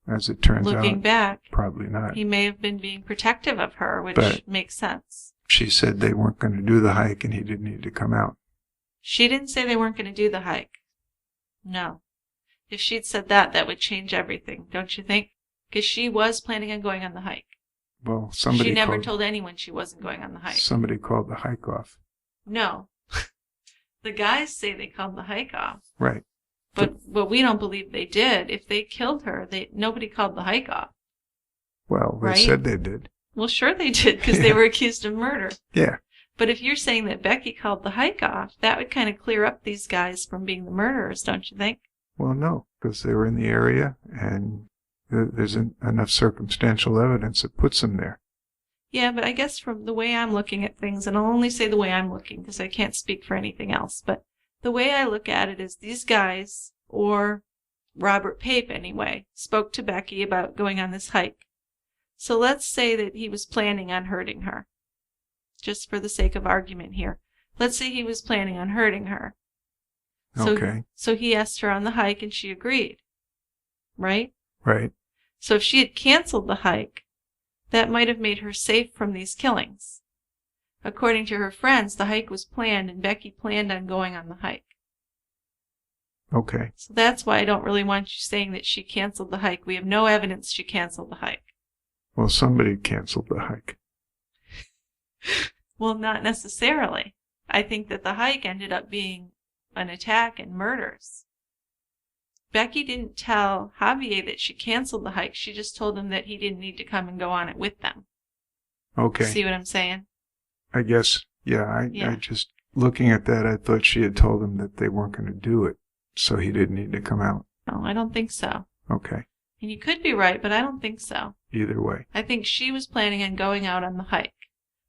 As it turns out, looking back, probably not. He may have been being protective of her, which makes sense. She said they weren't going to do the hike and he didn't need to come out. She didn't say they weren't going to do the hike. No. If she'd said that, that would change everything, don't you think? Because she was planning on going on the hike. Well, she never told anyone she wasn't going on the hike. Somebody called the hike off. No. The guys say they called the hike off. Right. But we don't believe they did. If they killed her, nobody called the hike off. Well, they said they did. Well, sure they did, because they were accused of murder. Yeah. But if you're saying that Becky called the hike off, that would kind of clear up these guys from being the murderers, don't you think? Well, no, because they were in the area, and there's enough circumstantial evidence that puts them there. Yeah, but I guess from the way I'm looking at things, and I'll only say the way I'm looking because I can't speak for anything else, but the way I look at it is these guys, or Robert Pape anyway, spoke to Becky about going on this hike. So let's say that he was planning on hurting her. Just for the sake of argument here. Let's say he was planning on hurting her. Okay. So he asked her on the hike and she agreed. Right? Right. So if she had canceled the hike, that might have made her safe from these killings. According to her friends, the hike was planned and Becky planned on going on the hike. Okay. So that's why I don't really want you saying that she canceled the hike. We have no evidence she canceled the hike. Well, somebody canceled the hike. Well, not necessarily. I think that the hike ended up being an attack and murders. Becky didn't tell Javier that she canceled the hike. She just told him that he didn't need to come and go on it with them. Okay. See what I'm saying? I guess, I just, looking at that, I thought she had told him that they weren't going to do it, so he didn't need to come out. No, I don't think so. Okay. And you could be right, but I don't think so. Either way. I think she was planning on going out on the hike.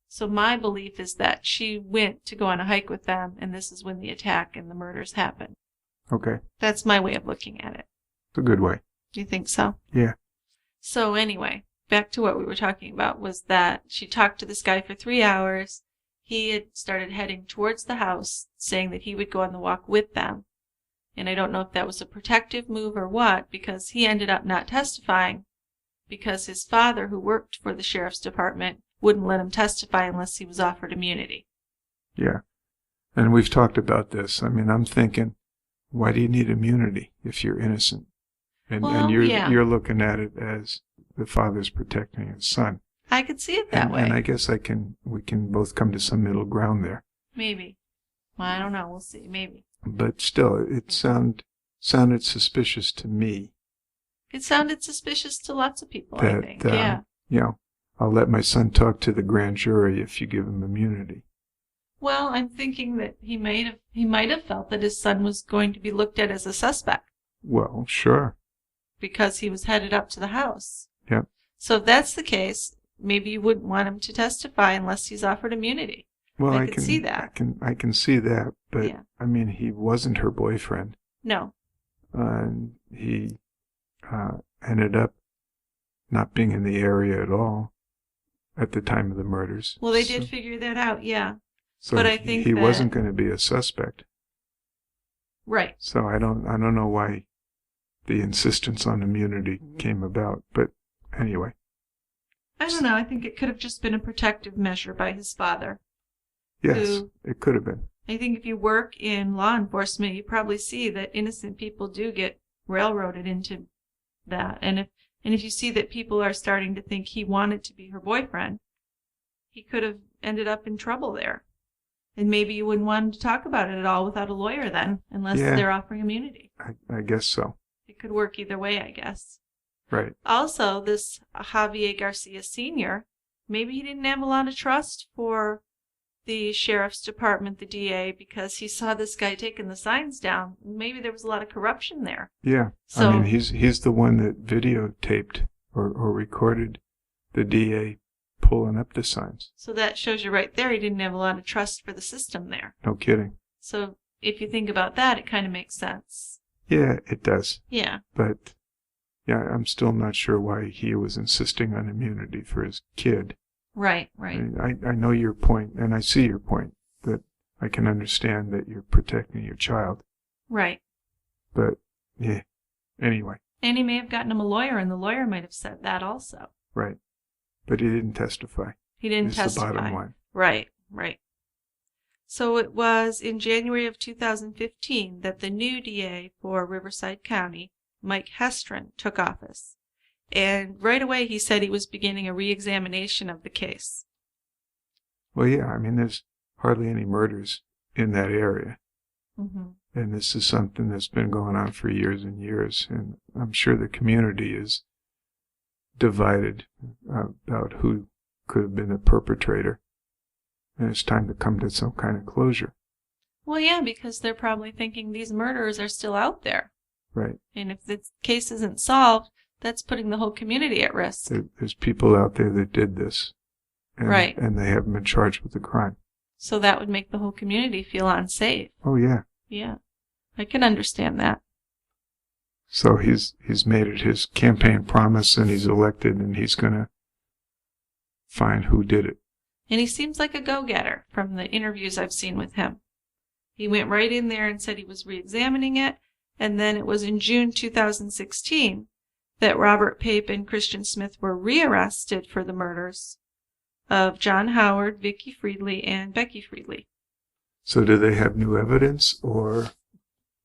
So my belief is that she went to go on a hike with them, and this is when the attack and the murders happened. Okay. That's my way of looking at it. It's a good way. Do you think so? Yeah. So anyway, back to what we were talking about was that she talked to this guy for 3 hours. He had started heading towards the house, saying that he would go on the walk with them. And I don't know if that was a protective move or what, because he ended up not testifying because his father, who worked for the sheriff's department, wouldn't let him testify unless he was offered immunity. Yeah. And we've talked about this. I mean, I'm thinking, why do you need immunity if you're innocent? And you're looking at it as the father's protecting his son. I could see it that way. And I guess we can both come to some middle ground there. Maybe. Well, I don't know. We'll see. Maybe. But still, it sounded suspicious to me. It sounded suspicious to lots of people, I think. Yeah. You know, I'll let my son talk to the grand jury if you give him immunity. Well, I'm thinking that he might have felt that his son was going to be looked at as a suspect. Well, sure. Because he was headed up to the house. Yeah. So if that's the case, maybe you wouldn't want him to testify unless he's offered immunity. Well, I can see that. I can see that, but yeah. I mean, he wasn't her boyfriend. No. And he ended up not being in the area at all at the time of the murders. Well, they did figure that out, yeah. So but I think he wasn't going to be a suspect. Right. So I don't know why the insistence on immunity came about, but anyway. I don't know. I think it could have just been a protective measure by his father. Yes, it could have been. I think if you work in law enforcement, you probably see that innocent people do get railroaded into that. And if you see that people are starting to think he wanted to be her boyfriend, he could have ended up in trouble there. And maybe you wouldn't want him to talk about it at all without a lawyer then, unless they're offering immunity. I guess so. It could work either way, I guess. Right. Also, this Javier Garcia Sr., maybe he didn't have a lot of trust for the sheriff's department, the DA, because he saw this guy taking the signs down. Maybe there was a lot of corruption there. Yeah. So, I mean, he's the one that videotaped or recorded the DA pulling up the signs. So that shows you right there he didn't have a lot of trust for the system there. No kidding. So if you think about that, it kind of makes sense. Yeah, it does. Yeah. But, yeah, I'm still not sure why he was insisting on immunity for his kid. Right. I know your point, and I see your point, that I can understand that you're protecting your child. Right. But, yeah, anyway. And he may have gotten him a lawyer, and the lawyer might have said that also. Right. But he didn't testify. He didn't testify. That's the bottom line. Right. So it was in January of 2015 that the new DA for Riverside County, Mike Hestron, took office. And right away he said he was beginning a re-examination of the case. Well, yeah, I mean, there's hardly any murders in that area. Mm-hmm. And this is something that's been going on for years and years. And I'm sure the community is divided about who could have been the perpetrator. And it's time to come to some kind of closure. Well, yeah, because they're probably thinking these murderers are still out there. Right. And if the case isn't solved, that's putting the whole community at risk. There's people out there that did this. And, right. And they haven't been charged with the crime. So that would make the whole community feel unsafe. Oh, yeah. Yeah. I can understand that. So he's made it his campaign promise, and he's elected, and he's going to find who did it. And he seems like a go-getter from the interviews I've seen with him. He went right in there and said he was re-examining it, and then it was in June 2016 that Robert Pape and Kristen Smith were rearrested for the murders of Jon Hayward, Vicki Friedli, and Becky Friedli. So do they have new evidence, or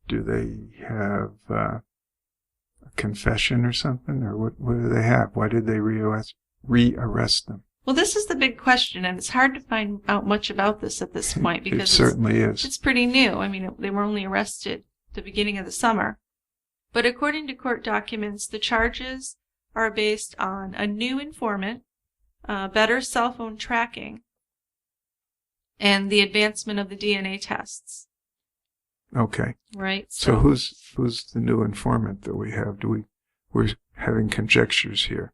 do they have a confession or something, or what do they have? Why did they rearrest them? Well, this is the big question, and it's hard to find out much about this at this point because it certainly is. It's pretty new. I mean, they were only arrested at the beginning of the summer, But according to court documents, the charges are based on a new informant, better cell phone tracking, and the advancement of the DNA tests. Okay. Right. So who's the new informant that we have? We're having conjectures here.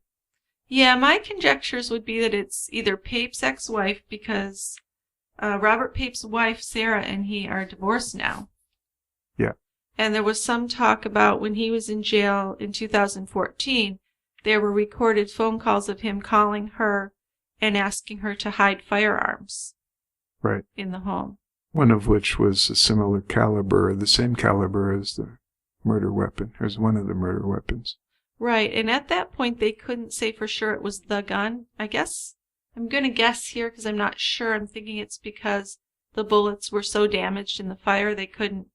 Yeah, my conjectures would be that it's either Pape's ex-wife, because Robert Pape's wife, Sarah, and he are divorced now. Yeah. And there was some talk about when he was in jail in 2014, there were recorded phone calls of him calling her and asking her to hide firearms. Right. In the home. One of which was a similar caliber, the same caliber as the murder weapon. Here's one of the murder weapons. Right, and at that point they couldn't say for sure it was the gun. I guess, I'm going to guess here because I'm not sure. I'm thinking it's because the bullets were so damaged in the fire they couldn't.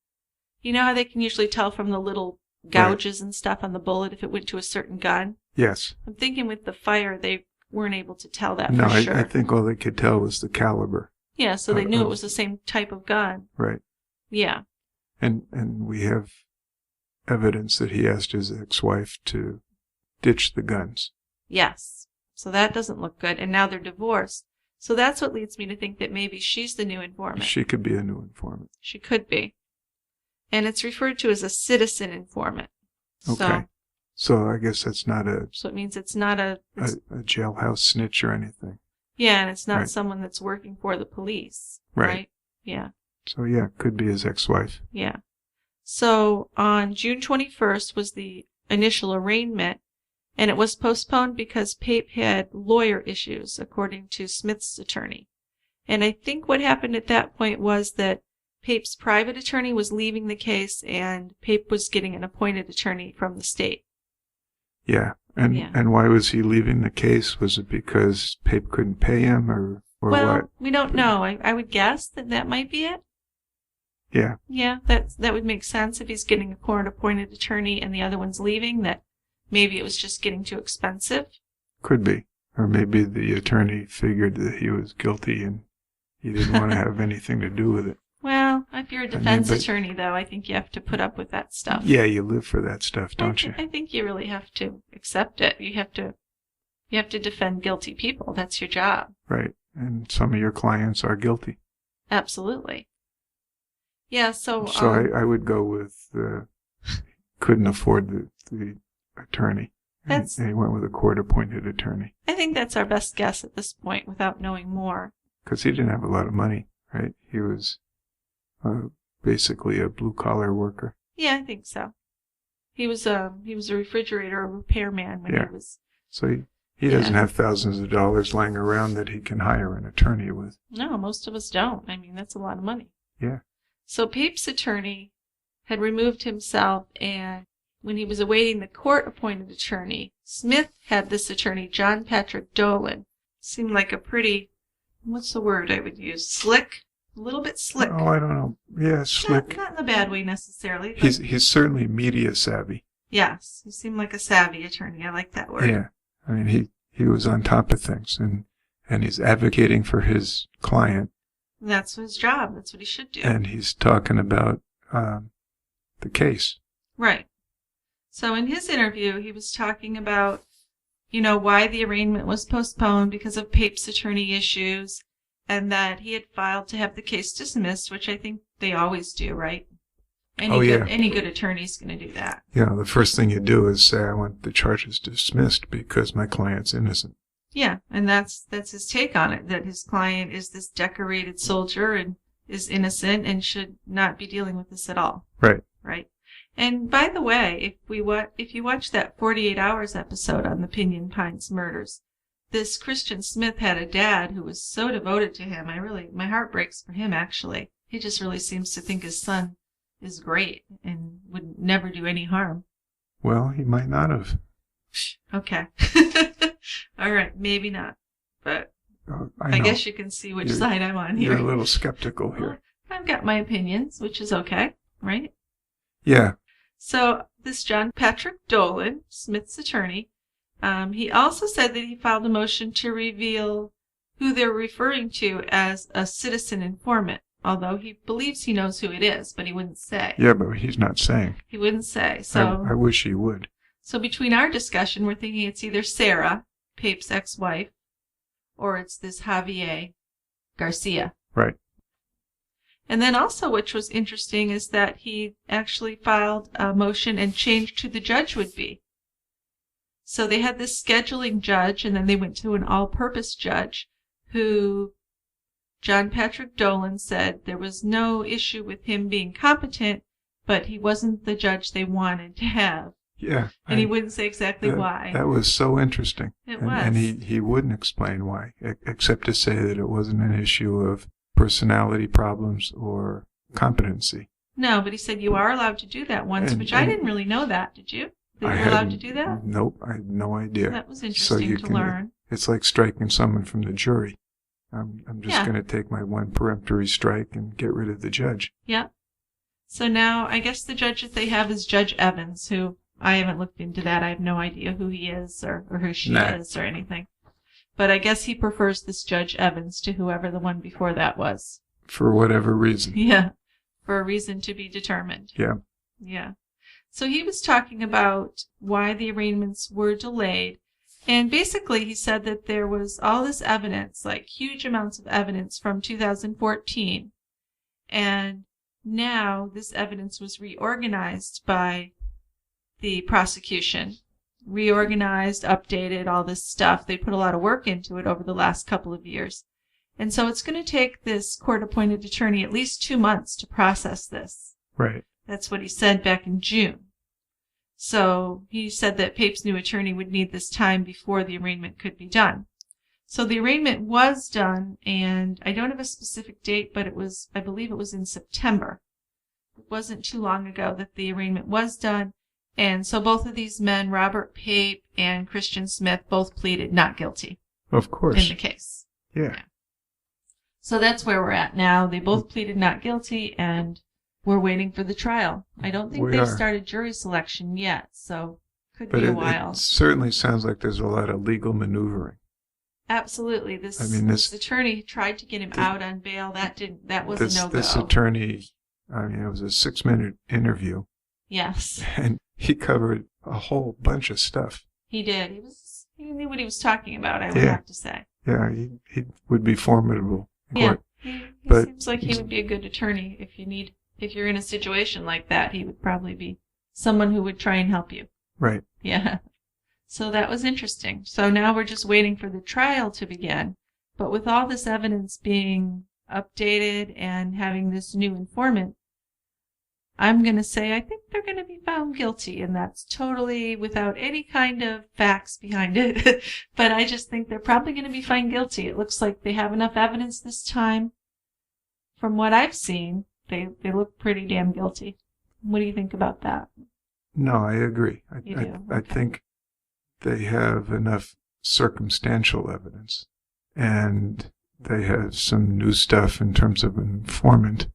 You know how they can usually tell from the little gouges and stuff on the bullet if it went to a certain gun? Yes. I'm thinking with the fire they weren't able to tell that for sure. I think all they could tell was the caliber. Yeah, so they knew it was the same type of gun. Right. Yeah. And we have evidence that he asked his ex-wife to ditch the guns. Yes. So that doesn't look good. And now they're divorced. So that's what leads me to think that maybe she's the new informant. She could be a new informant. She could be. And it's referred to as a citizen informant. Okay. So I guess that's not a... So it means it's not a jailhouse snitch or anything. Yeah, and it's not someone that's working for the police. Right? Yeah. So yeah, could be his ex-wife. Yeah. So on June 21st was the initial arraignment, and it was postponed because Pape had lawyer issues, according to Smith's attorney. And I think what happened at that point was that Pape's private attorney was leaving the case, and Pape was getting an appointed attorney from the state. Yeah. And why was he leaving the case? Was it because Pape couldn't pay him or what? We don't know. I would guess that might be it. Yeah. Yeah, that would make sense if he's getting a court-appointed attorney and the other one's leaving, that maybe it was just getting too expensive. Could be. Or maybe the attorney figured that he was guilty and he didn't want to have anything to do with it. Well, if you're a defense attorney, though, I think you have to put up with that stuff. Yeah, you live for that stuff, don't you? I think you really have to accept it. You have to defend guilty people. That's your job. Right. And some of your clients are guilty. Absolutely. Yeah, so... I would go with couldn't afford the attorney. And he went with a court-appointed attorney. I think that's our best guess at this point without knowing more. Because he didn't have a lot of money, right? He was... basically a blue-collar worker. Yeah, I think so. He was a refrigerator repairman when he was... So he doesn't have thousands of dollars lying around that he can hire an attorney with. No, most of us don't. I mean, that's a lot of money. Yeah. So Pape's attorney had removed himself, and when he was awaiting the court-appointed attorney, Smith had this attorney, John Patrick Dolan. Seemed like a pretty... What's the word I would use? Slick? A little bit slick. Oh, I don't know. Yeah, slick. Not in the bad way necessarily. He's certainly media savvy. Yes, he seemed like a savvy attorney. I like that word. Yeah, I mean he was on top of things, and he's advocating for his client. That's his job. That's what he should do. And he's talking about the case. Right. So in his interview, he was talking about, why the arraignment was postponed because of Pape's attorney issues, and that he had filed to have the case dismissed, which I think they always do, right? Any good attorney's going to do that. Yeah, the first thing you do is say, I want the charges dismissed because my client's innocent. Yeah, and that's his take on it, that his client is this decorated soldier and is innocent and should not be dealing with this at all. Right. Right. And by the way, if you watch that 48 Hours episode on the Pinyon Pines murders, this Christian Smith had a dad who was so devoted to him. My heart breaks for him, actually. He just really seems to think his son is great and would never do any harm. Well, he might not have. Okay. All right, maybe not. But I guess you can see which side I'm on here. You're a little skeptical here. Well, I've got my opinions, which is okay, right? Yeah. So this John Patrick Dolan, Smith's attorney, he also said that he filed a motion to reveal who they're referring to as a citizen informant, although he believes he knows who it is, but he wouldn't say. Yeah, but he's not saying. He wouldn't say. So I wish he would. So between our discussion, we're thinking it's either Sarah, Pape's ex-wife, or it's this Javier Garcia. Right. And then also, which was interesting, is that he actually filed a motion and changed who the judge would be. So they had this scheduling judge, and then they went to an all-purpose judge who John Patrick Dolan said there was no issue with him being competent, but he wasn't the judge they wanted to have. Yeah. And he wouldn't say exactly why. That was so interesting. It was. was. And he wouldn't explain why, except to say that it wasn't an issue of personality problems or competency. No, but he said you are allowed to do that once, which I didn't really know that. Did you? That you were allowed to do that? Nope, I had no idea. That was interesting to learn. It's like striking someone from the jury. I'm just going to take my one peremptory strike and get rid of the judge. Yep. So now I guess the judge that they have is Judge Evans, who I haven't looked into that. I have no idea who he is or who she is or anything. But I guess he prefers this Judge Evans to whoever the one before that was. For whatever reason. Yeah. For a reason to be determined. Yeah. Yeah. So he was talking about why the arraignments were delayed. And basically he said that there was all this evidence, like huge amounts of evidence from 2014. And now this evidence was reorganized by the prosecution. Reorganized, updated, all this stuff. They put a lot of work into it over the last couple of years. And so it's going to take this court-appointed attorney at least 2 months to process this. Right. That's what he said back in June. So he said that Pape's new attorney would need this time before the arraignment could be done. So the arraignment was done, and I don't have a specific date, but I believe it was in September. It wasn't too long ago that the arraignment was done. And so both of these men, Robert Pape and Christian Smith, both pleaded not guilty. Of course. In the case. Yeah. So that's where we're at now. They both pleaded not guilty, and we're waiting for the trial. I don't think they've started jury selection yet, so could be a while. It certainly sounds like there's a lot of legal maneuvering. Absolutely. This attorney tried to get him out on bail. That was a no-go. This attorney, it was a 6-minute interview. Yes. And he covered a whole bunch of stuff. He did. He knew what he was talking about, I would have to say. Yeah, he would be formidable in court. He seems like he would be a good attorney if you're in a situation like that. He would probably be someone who would try and help you. Right. Yeah. So that was interesting. So now we're just waiting for the trial to begin. But with all this evidence being updated and having this new informant, I'm going to say I think they're going to be found guilty, and that's totally without any kind of facts behind it. But I just think they're probably going to be found guilty. It looks like they have enough evidence this time. From what I've seen, they look pretty damn guilty. What do you think about that? No, I agree. I Okay. think they have enough circumstantial evidence, and they have some new stuff in terms of an informant.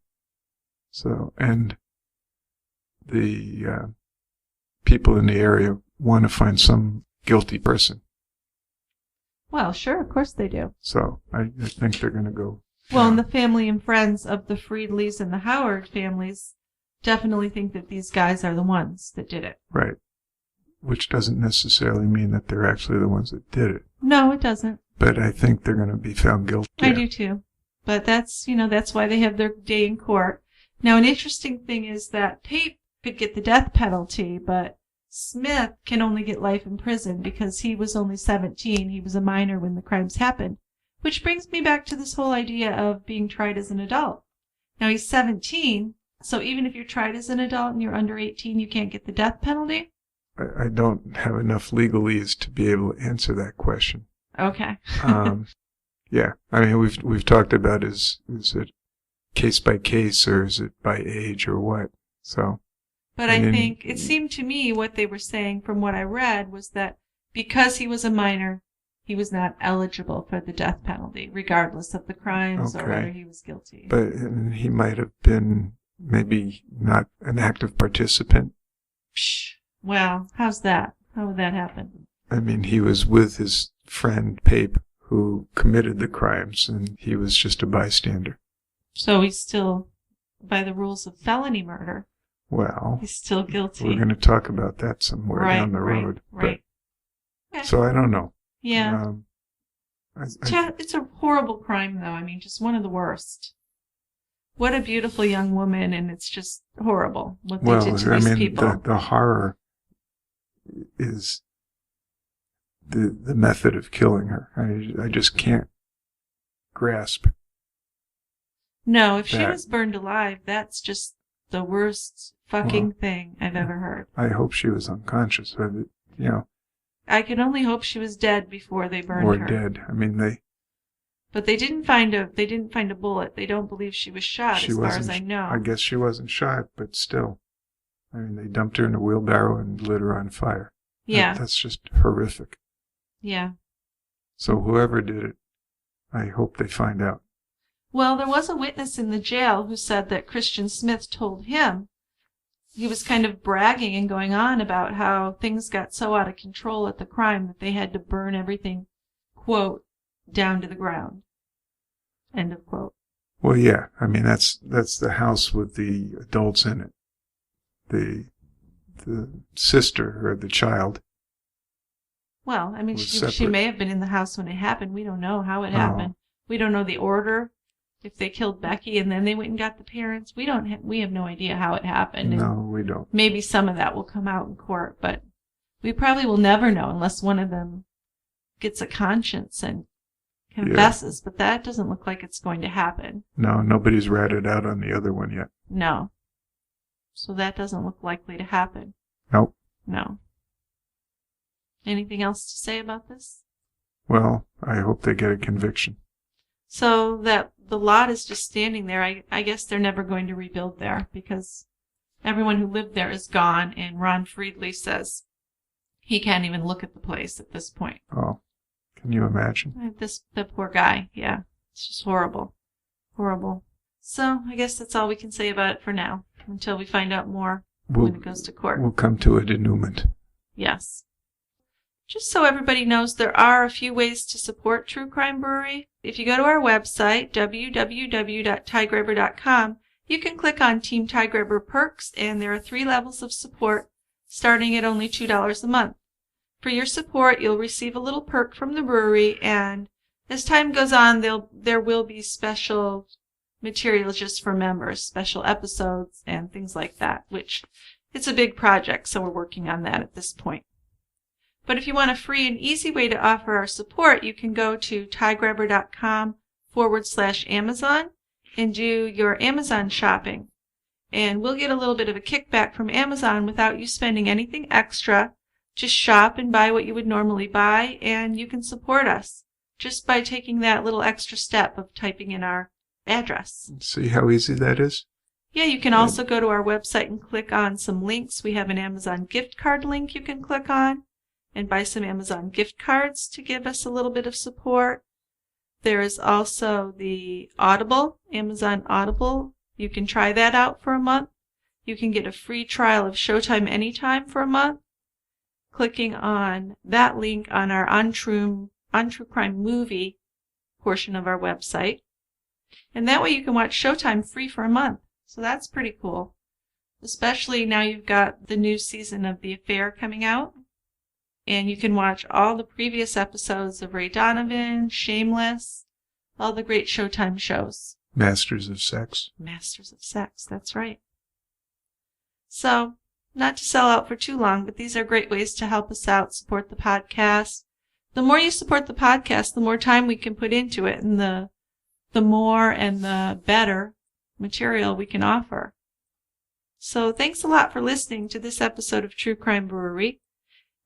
So, and the people in the area want to find some guilty person. Well, sure, of course they do. So I think they're going to go. Well, and the family and friends of the Friedlis and the Howard families definitely think that these guys are the ones that did it. Right. Which doesn't necessarily mean that they're actually the ones that did it. No, it doesn't. But I think they're going to be found guilty. I do too. But that's why they have their day in court. Now, an interesting thing is that Pape could get the death penalty, but Smith can only get life in prison because he was only 17. He was a minor when the crimes happened. Which brings me back to this whole idea of being tried as an adult. Now, he's 17, so even if you're tried as an adult and you're under 18, you can't get the death penalty? I don't have enough legalese to be able to answer that question. Okay. Yeah. I mean, we've talked about is it case by case or is it by age or what? So. But I think it seemed to me what they were saying from what I read was that because he was a minor, he was not eligible for the death penalty, regardless of the crimes or whether he was guilty. But he might have been maybe not an active participant. Psh. Well, how's that? How would that happen? I mean, he was with his friend Pape, who committed the crimes, and he was just a bystander. So he's still, by the rules of felony murder, Well, he's still guilty. we're going to talk about that somewhere down the road. Right. But, so I don't know. Yeah. It's a horrible crime, though. I mean, just one of the worst. What a beautiful young woman, and it's just horrible what they did to these people. The horror is the method of killing her. I just can't grasp. No, if she was burned alive, that's just the worst fucking thing I've ever heard. I hope she was unconscious. I can only hope she was dead before they burned her. Or dead. I mean, But they didn't find a bullet. They don't believe she was shot, as far as I know. I guess she wasn't shot, but still. I mean, they dumped her in a wheelbarrow and lit her on fire. Yeah. That's just horrific. Yeah. So whoever did it, I hope they find out. Well, there was a witness in the jail who said that Christian Smith told him, he was kind of bragging and going on about how things got so out of control at the crime that they had to burn everything, quote, down to the ground, end of quote. Well, yeah. I mean, that's the house with the adults in it. The sister or the child. Well, I mean, she may have been in the house when it happened. We don't know how it happened. We don't know the order. If they killed Becky and then they went and got the parents, we have no idea how it happened. No, we don't. Maybe some of that will come out in court, but we probably will never know unless one of them gets a conscience and confesses. Yeah. But that doesn't look like it's going to happen. No, nobody's ratted out on the other one yet. No. So that doesn't look likely to happen. Nope. No. Anything else to say about this? Well, I hope they get a conviction. So that the lot is just standing there. I guess they're never going to rebuild there because everyone who lived there is gone, and Ron Friedli says he can't even look at the place at this point. Oh, can you imagine? The poor guy, yeah. It's just horrible. Horrible. So I guess that's all we can say about it for now, until we find out more when it goes to court. We'll come to a denouement. Yes. Just so everybody knows, there are a few ways to support True Crime Brewery. If you go to our website, www.tygrabber.com, you can click on Team Tygrabber Perks, and there are 3 levels of support, starting at only $2 a month. For your support, you'll receive a little perk from the brewery, and as time goes on, there will be special materials just for members, special episodes and things like that, which it's a big project, so we're working on that at this point. But if you want a free and easy way to offer our support, you can go to tygrabber.com/Amazon and do your Amazon shopping. And we'll get a little bit of a kickback from Amazon without you spending anything extra. Just shop and buy what you would normally buy, and you can support us just by taking that little extra step of typing in our address. See how easy that is? Yeah, you can also go to our website and click on some links. We have an Amazon gift card link you can click on and buy some Amazon gift cards to give us a little bit of support. There is also the Audible, Amazon Audible. You can try that out for a month. You can get a free trial of Showtime Anytime for a month, clicking on that link on our On True Crime movie portion of our website. And that way you can watch Showtime free for a month. So that's pretty cool. Especially now you've got the new season of The Affair coming out. And you can watch all the previous episodes of Ray Donovan, Shameless, all the great Showtime shows. Masters of Sex. Masters of Sex, that's right. So, not to sell out for too long, but these are great ways to help us out, support the podcast. The more you support the podcast, the more time we can put into it, and the more and the better material we can offer. So thanks a lot for listening to this episode of True Crime Brewery.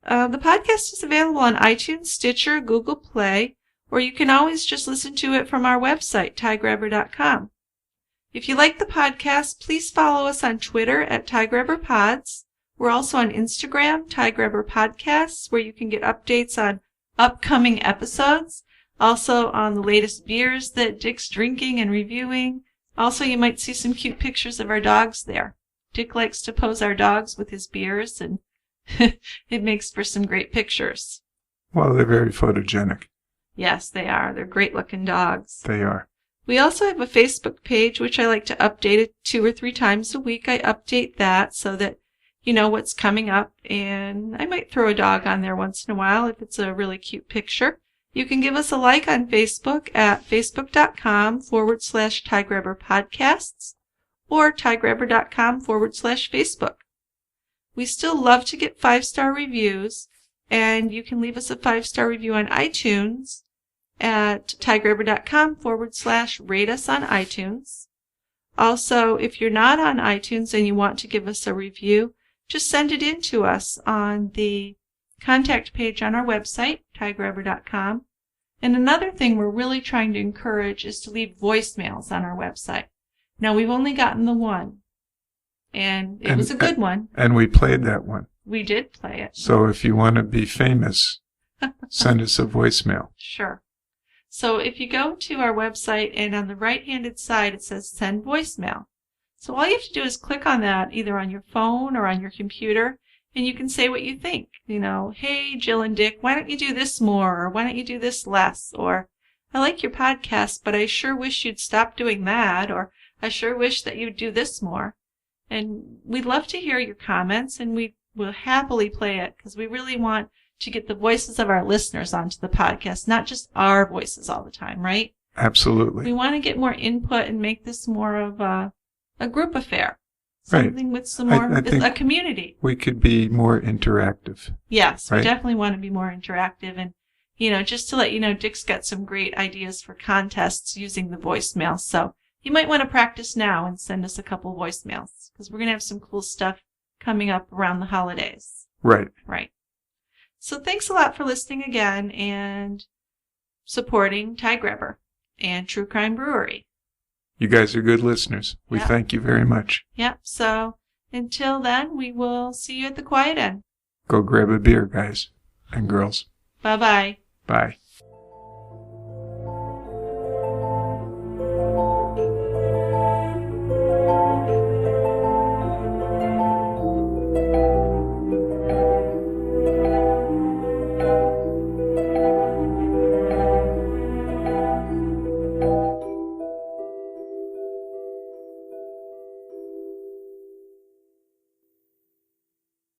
The podcast is available on iTunes, Stitcher, Google Play, or you can always just listen to it from our website, tygrabber.com. If you like the podcast, please follow us on Twitter at tygrabberpods. We're also on Instagram, Tygrabber Podcasts, where you can get updates on upcoming episodes, also on the latest beers that Dick's drinking and reviewing. Also, you might see some cute pictures of our dogs there. Dick likes to pose our dogs with his beers, and it makes for some great pictures. Well, they're very photogenic. Yes, they are. They're great-looking dogs. They are. We also have a Facebook page, which I like to update it 2 or 3 times a week. I update that so that you know what's coming up, and I might throw a dog on there once in a while if it's a really cute picture. You can give us a like on Facebook at facebook.com/tiegrabberpodcasts or tiegrabber.com/Facebook. We still love to get 5-star reviews, and you can leave us a 5-star review on iTunes at tiegrabber.com/rate us on iTunes. Also, if you're not on iTunes and you want to give us a review, just send it in to us on the contact page on our website, tiegrabber.com. And another thing we're really trying to encourage is to leave voicemails on our website. Now, we've only gotten the one, and it was a good one. And we played that one. We did play it. So if you want to be famous, send us a voicemail. Sure. So if you go to our website and on the right-handed side it says send voicemail. So all you have to do is click on that either on your phone or on your computer, and you can say what you think. You know, hey, Jill and Dick, why don't you do this more, or why don't you do this less, or I like your podcast, but I sure wish you'd stop doing that, or I sure wish that you'd do this more. And we'd love to hear your comments, and we will happily play it because we really want to get the voices of our listeners onto the podcast, not just our voices all the time, right? Absolutely. We want to get more input and make this more of a group affair. Something with some more, a community. We could be more interactive. Yes, right? We definitely want to be more interactive. And, you know, just to let you know, Dick's got some great ideas for contests using the voicemail. So you might want to practice now and send us a couple voicemails because we're going to have some cool stuff coming up around the holidays. Right. Right. So thanks a lot for listening again and supporting Tie Grabber and True Crime Brewery. You guys are good listeners. We thank you very much. Yep. So until then, we will see you at the quiet end. Go grab a beer, guys and girls. Bye-bye. Bye.